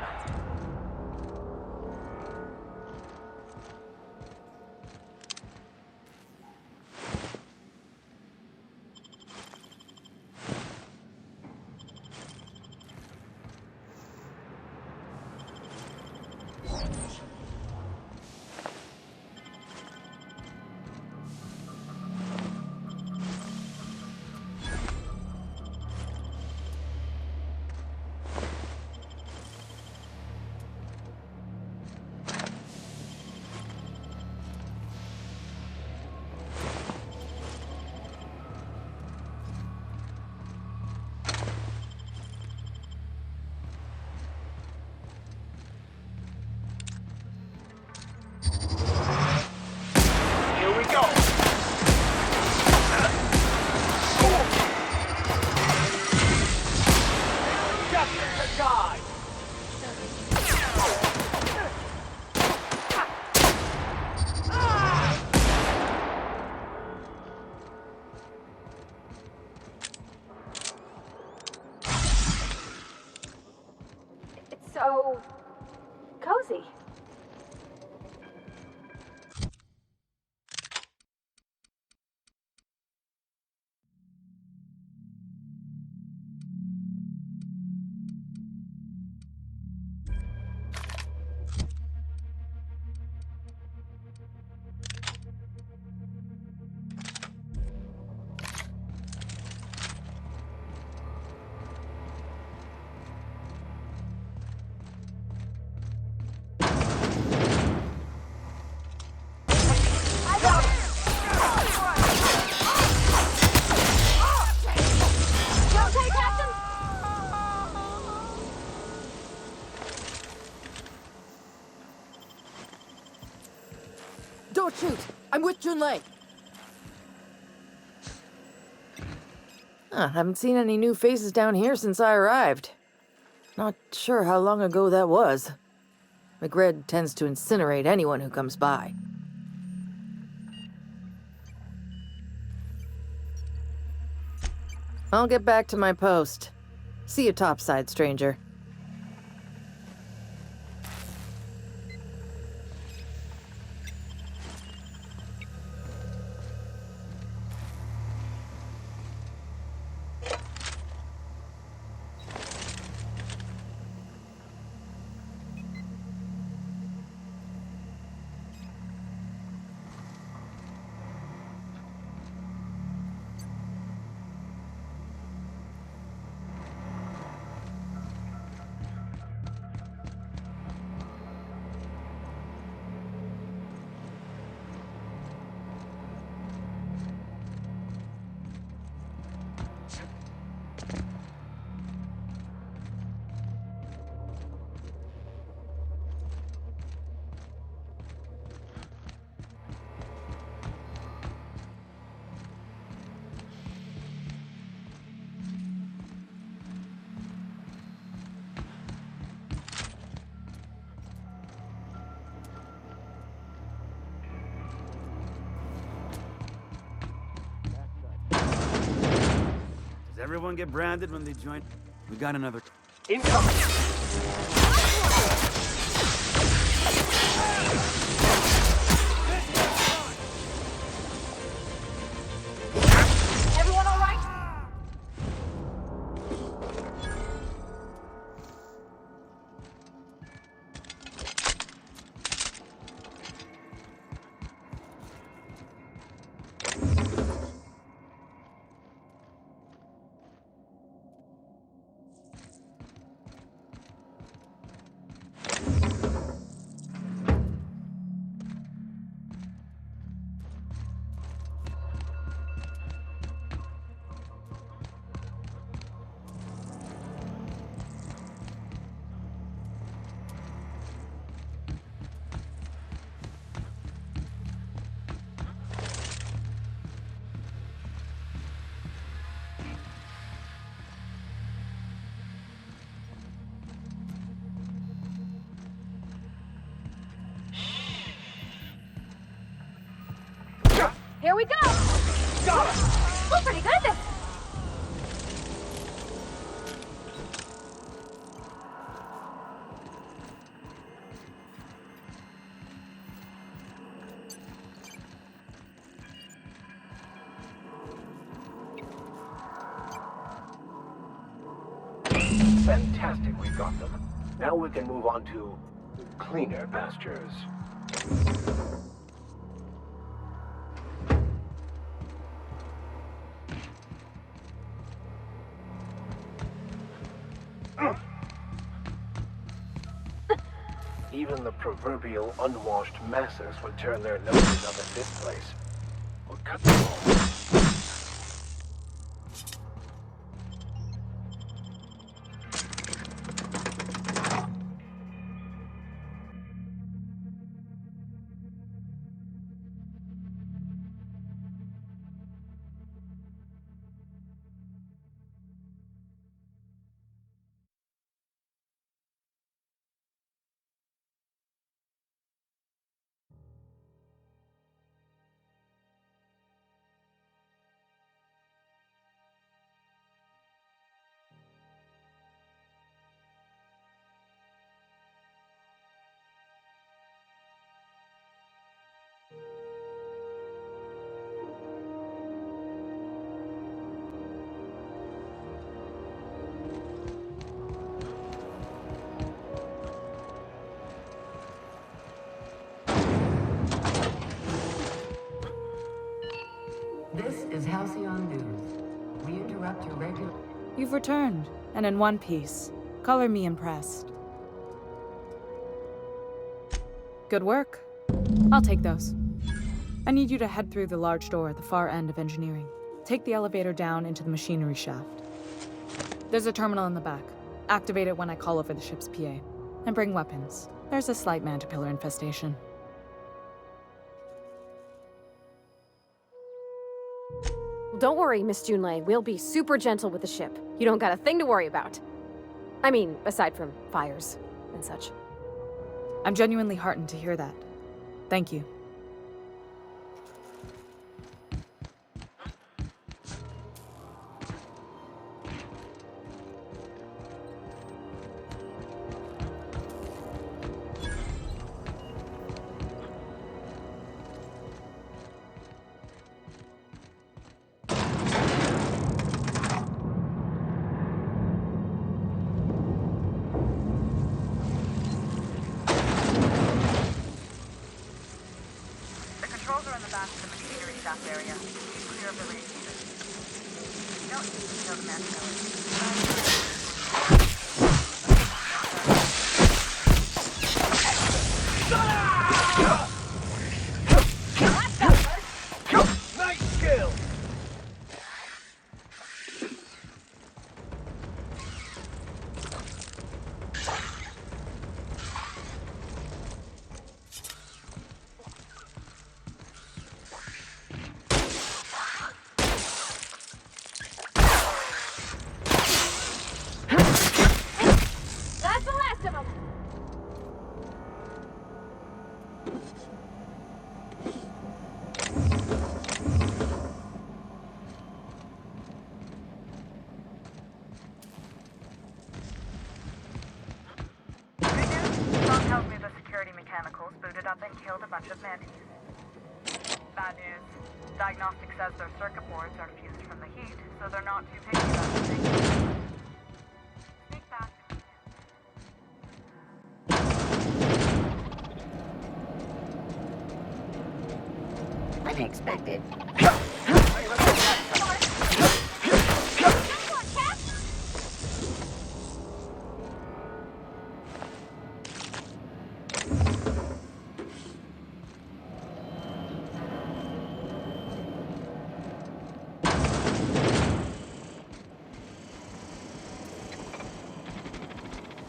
So cozy. Chun-Lei. Haven't seen any new faces down here since I arrived. Not sure how long ago that was. McRed tends to incinerate anyone who comes by. I'll get back to my post. See you topside, stranger. Does everyone get branded when they join? We got another... Incoming! Everyone all right? Here we go! Got it! We're pretty good at this! Fantastic, we got them. Now we can move on to cleaner pastures. Even the proverbial unwashed masses would turn their noses up at this place. We'll cut them all. This is Halcyon News. We interrupt your regular... You've returned, and in one piece. Color me impressed. Good work. I'll take those. I need you to head through the large door at the far end of engineering. Take the elevator down into the machinery shaft. There's a terminal in the back. Activate it when I call over the ship's PA. And bring weapons. There's a slight mantipillar infestation. Don't worry, Miss Junlei. We'll be super gentle with the ship. You don't got a thing to worry about. I mean, aside from fires and such. I'm genuinely heartened to hear that. Thank you. Controls are in the back of the machinery shaft area. Keep clear of the radiators. You don't need to know the man's Nice skill! That's the last of them! Tom tells me the security mechanicals booted up and killed a bunch of mantis. Bad news. Diagnostic says their circuit boards are fused from the heat, so they're not too picky about anything. Sneak back. Unexpected.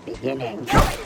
Beginning. Destroyed.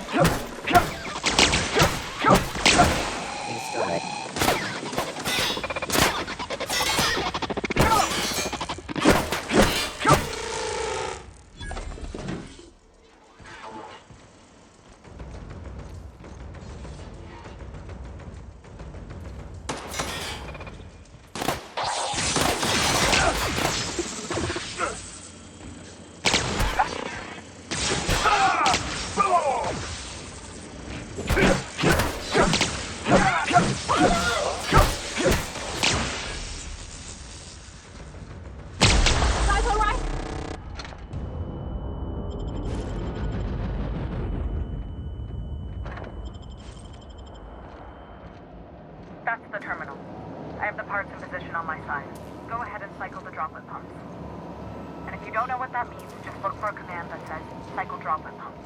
Guys, all right? That's the terminal. I have the parts in position on my side. Go ahead and cycle the droplet pumps. And if you don't know what that means, just look for a command that says, cycle droplet pumps.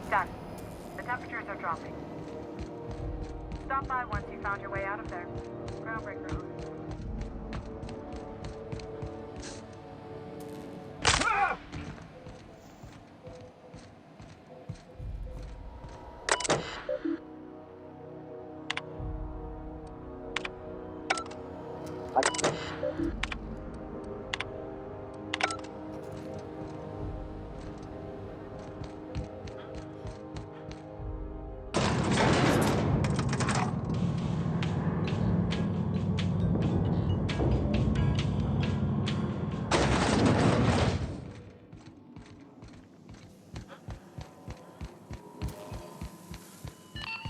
Done. The temperatures are dropping. Stop by once you found your way out of there. Groundbreaker.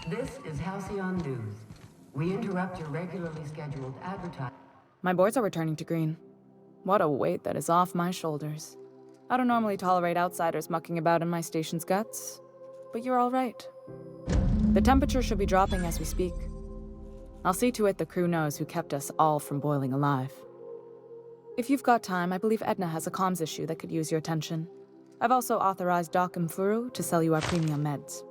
This is Halcyon News. We interrupt your regularly scheduled advertisement. My boards are returning to green. What a weight that is off my shoulders. I don't normally tolerate outsiders mucking about in my station's guts, but you're all right. The temperature should be dropping as we speak. I'll see to it the crew knows who kept us all from boiling alive. If you've got time, I believe Edna has a comms issue that could use your attention. I've also authorized Doc and Furu to sell you our premium meds.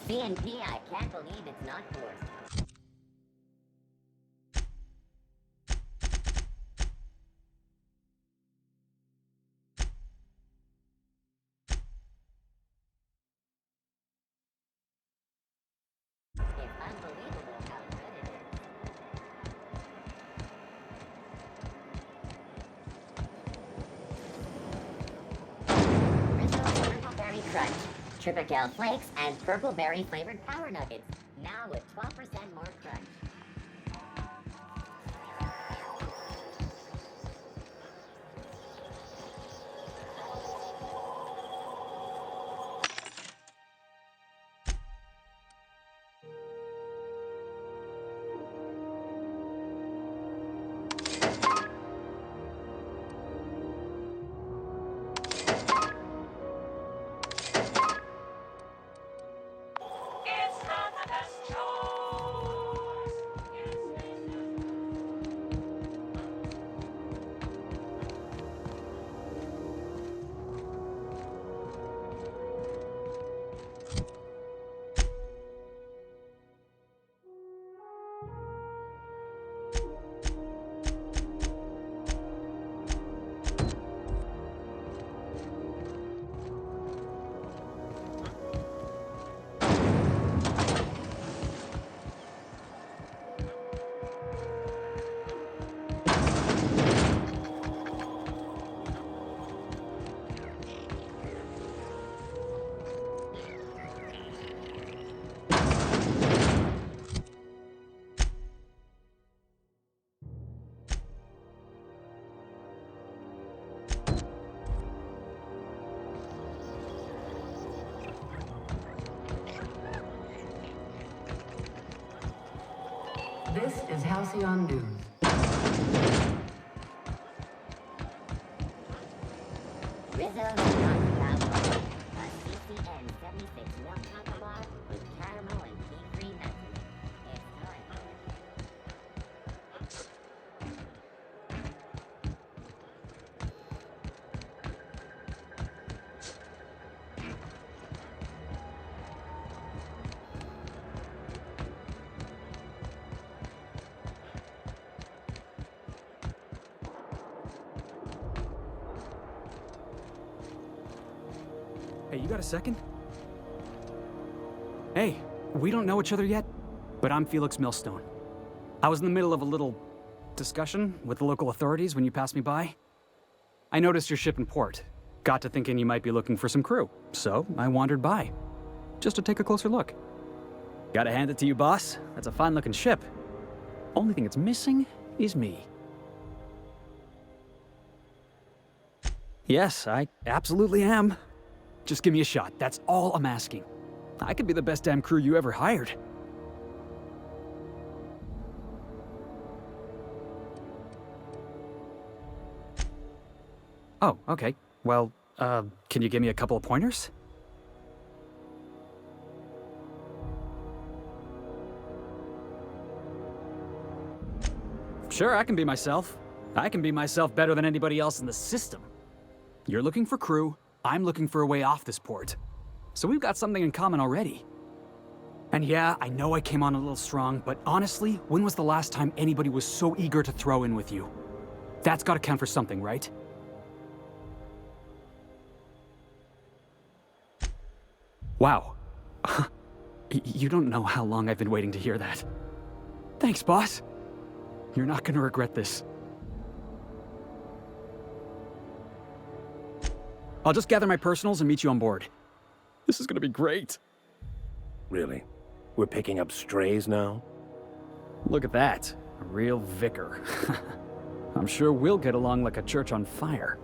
CNP, I can't believe it's not forced. It's unbelievable how good it is. Rizzo's Purple Berry Crunch, Triple Flakes, and Purple Berry flavored Power Nuggets. Now with 12% more crunch. This is Halcyon News. Rizzo's Chocolate Alcohol, a CCN 76 milk chocolate bar with caramel and tea-free nuts in it. It's time. Hey, you got a second? Hey, we don't know each other yet, but I'm Felix Millstone. I was in the middle of a little discussion with the local authorities when you passed me by. I noticed your ship in port. Got to thinking you might be looking for some crew, so I wandered by, just to take a closer look. Gotta hand it to you, boss. That's a fine-looking ship. Only thing it's missing is me. Yes, I absolutely am. Just give me a shot. That's all I'm asking. I could be the best damn crew you ever hired. Oh, okay. Well, can you give me a couple of pointers? Sure, I can be myself. I can be myself better than anybody else in the system. You're looking for crew, I'm looking for a way off this port. So we've got something in common already. And yeah, I know I came on a little strong, but honestly, when was the last time anybody was so eager to throw in with you? That's gotta count for something, right? Wow. You don't know how long I've been waiting to hear that. Thanks, boss. You're not gonna regret this. I'll just gather my personals and meet you on board. This is gonna be great. Really? We're picking up strays now? Look at that. A real vicar. I'm sure we'll get along like a church on fire.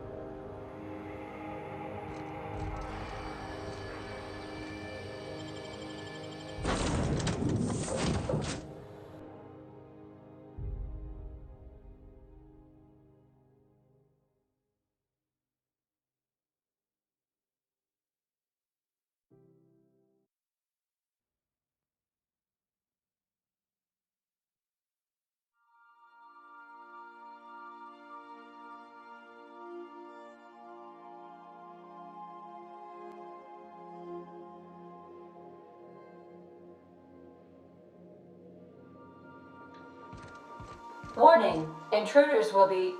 Warning, intruders will be...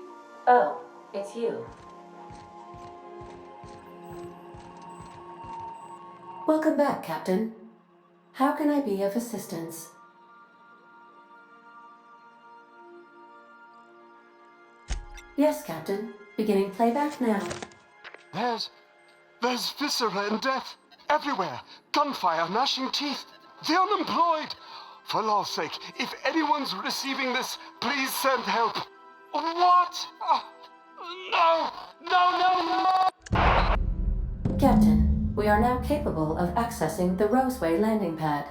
Oh, it's you. Welcome back, Captain. How can I be of assistance? Yes, Captain. Beginning playback now. There's viscera and death everywhere. Gunfire, gnashing teeth. The unemployed. For law's sake, if anyone's receiving this, please send help. What? No! Captain, we are now capable of accessing the Roseway landing pad.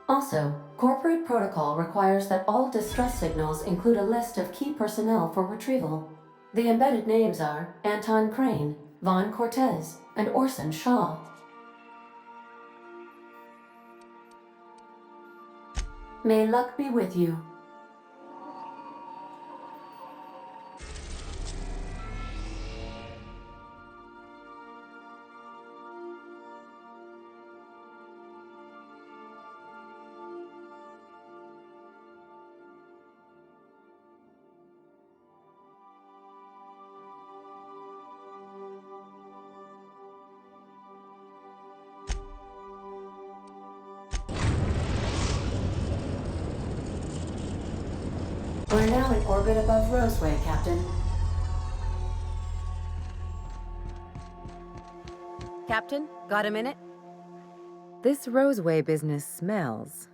Also, corporate protocol requires that all distress signals include a list of key personnel for retrieval. The embedded names are Anton Crane, Vaughn Cortez, and Orson Shaw. May luck be with you. We're now in orbit above Roseway, Captain. Captain, got a minute? This Roseway business smells.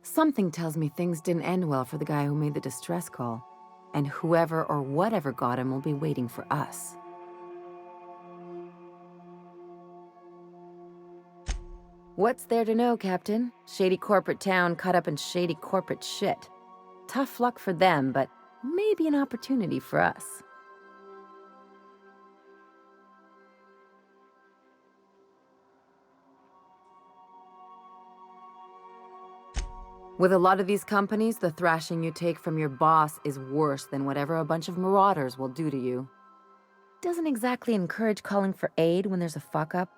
Something tells me things didn't end well for the guy who made the distress call. And whoever or whatever got him will be waiting for us. What's there to know, Captain? Shady corporate town caught up in shady corporate shit. Tough luck for them, but maybe an opportunity for us. With a lot of these companies, the thrashing you take from your boss is worse than whatever a bunch of marauders will do to you. Doesn't exactly encourage calling for aid when there's a fuck-up.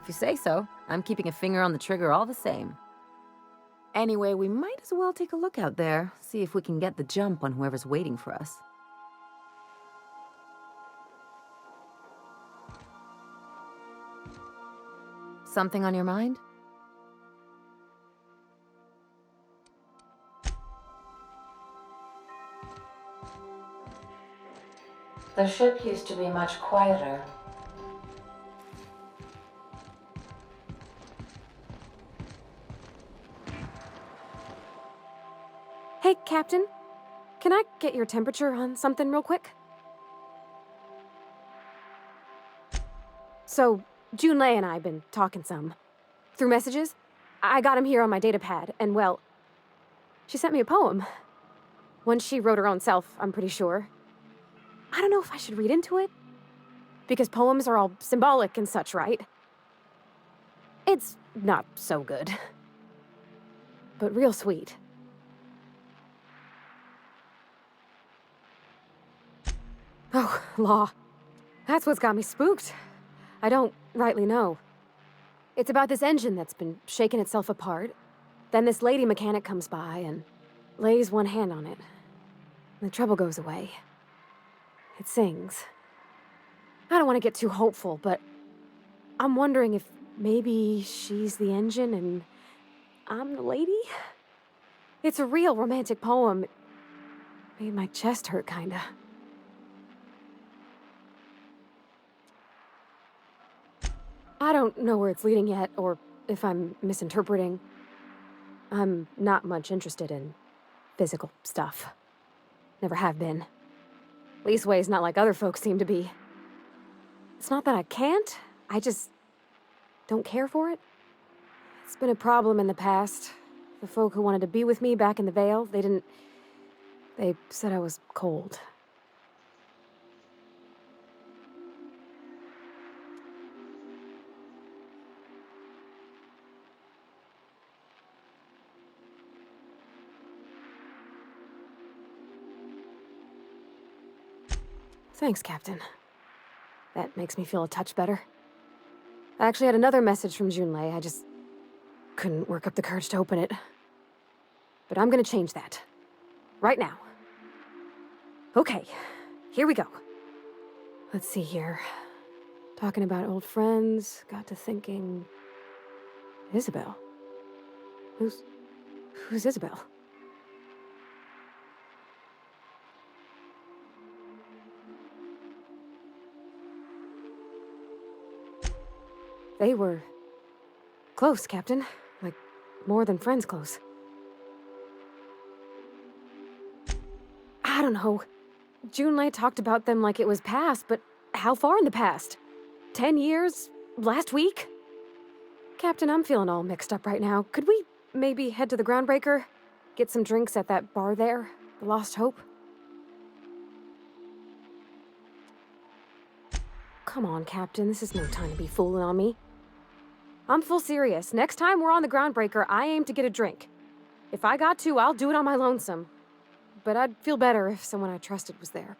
If you say so, I'm keeping a finger on the trigger all the same. Anyway, we might as well take a look out there, see if we can get the jump on whoever's waiting for us. Something on your mind? The ship used to be much quieter. Hey, Captain. Can I get your temperature on something real quick? So, Junlei and I have been talking some. Through messages. I got him here on my datapad, and well, she sent me a poem. One she wrote her own self, I'm pretty sure. I don't know if I should read into it. Because poems are all symbolic and such, right? It's not so good. But real sweet. Oh, law. That's what's got me spooked. I don't rightly know. It's about this engine that's been shaking itself apart. Then this lady mechanic comes by and lays one hand on it. The trouble goes away. It sings. I don't want to get too hopeful, but I'm wondering if maybe she's the engine and I'm the lady? It's a real romantic poem. It made my chest hurt, kinda. I don't know where it's leading yet, or if I'm misinterpreting. I'm not much interested in physical stuff. Never have been. Leastways, not like other folks seem to be. It's not that I can't, I just don't care for it. It's been a problem in the past. The folk who wanted to be with me back in the Vale, they said I was cold. Thanks, Captain. That makes me feel a touch better. I actually had another message from Junlei. I just couldn't work up the courage to open it. But I'm gonna change that. Right now. Okay, here we go. Let's see here. Talking about old friends, got to thinking... Isabel? Who's Isabel? They were close, Captain. Like, more than friends close. I don't know. Junlei talked about them like it was past, but how far in the past? 10 years? Last week? Captain, I'm feeling all mixed up right now. Could we maybe head to the Groundbreaker? Get some drinks at that bar there? The Lost Hope? Come on, Captain. This is no time to be fooling on me. I'm full serious. Next time we're on the Groundbreaker, I aim to get a drink. If I got to, I'll do it on my lonesome. But I'd feel better if someone I trusted was there.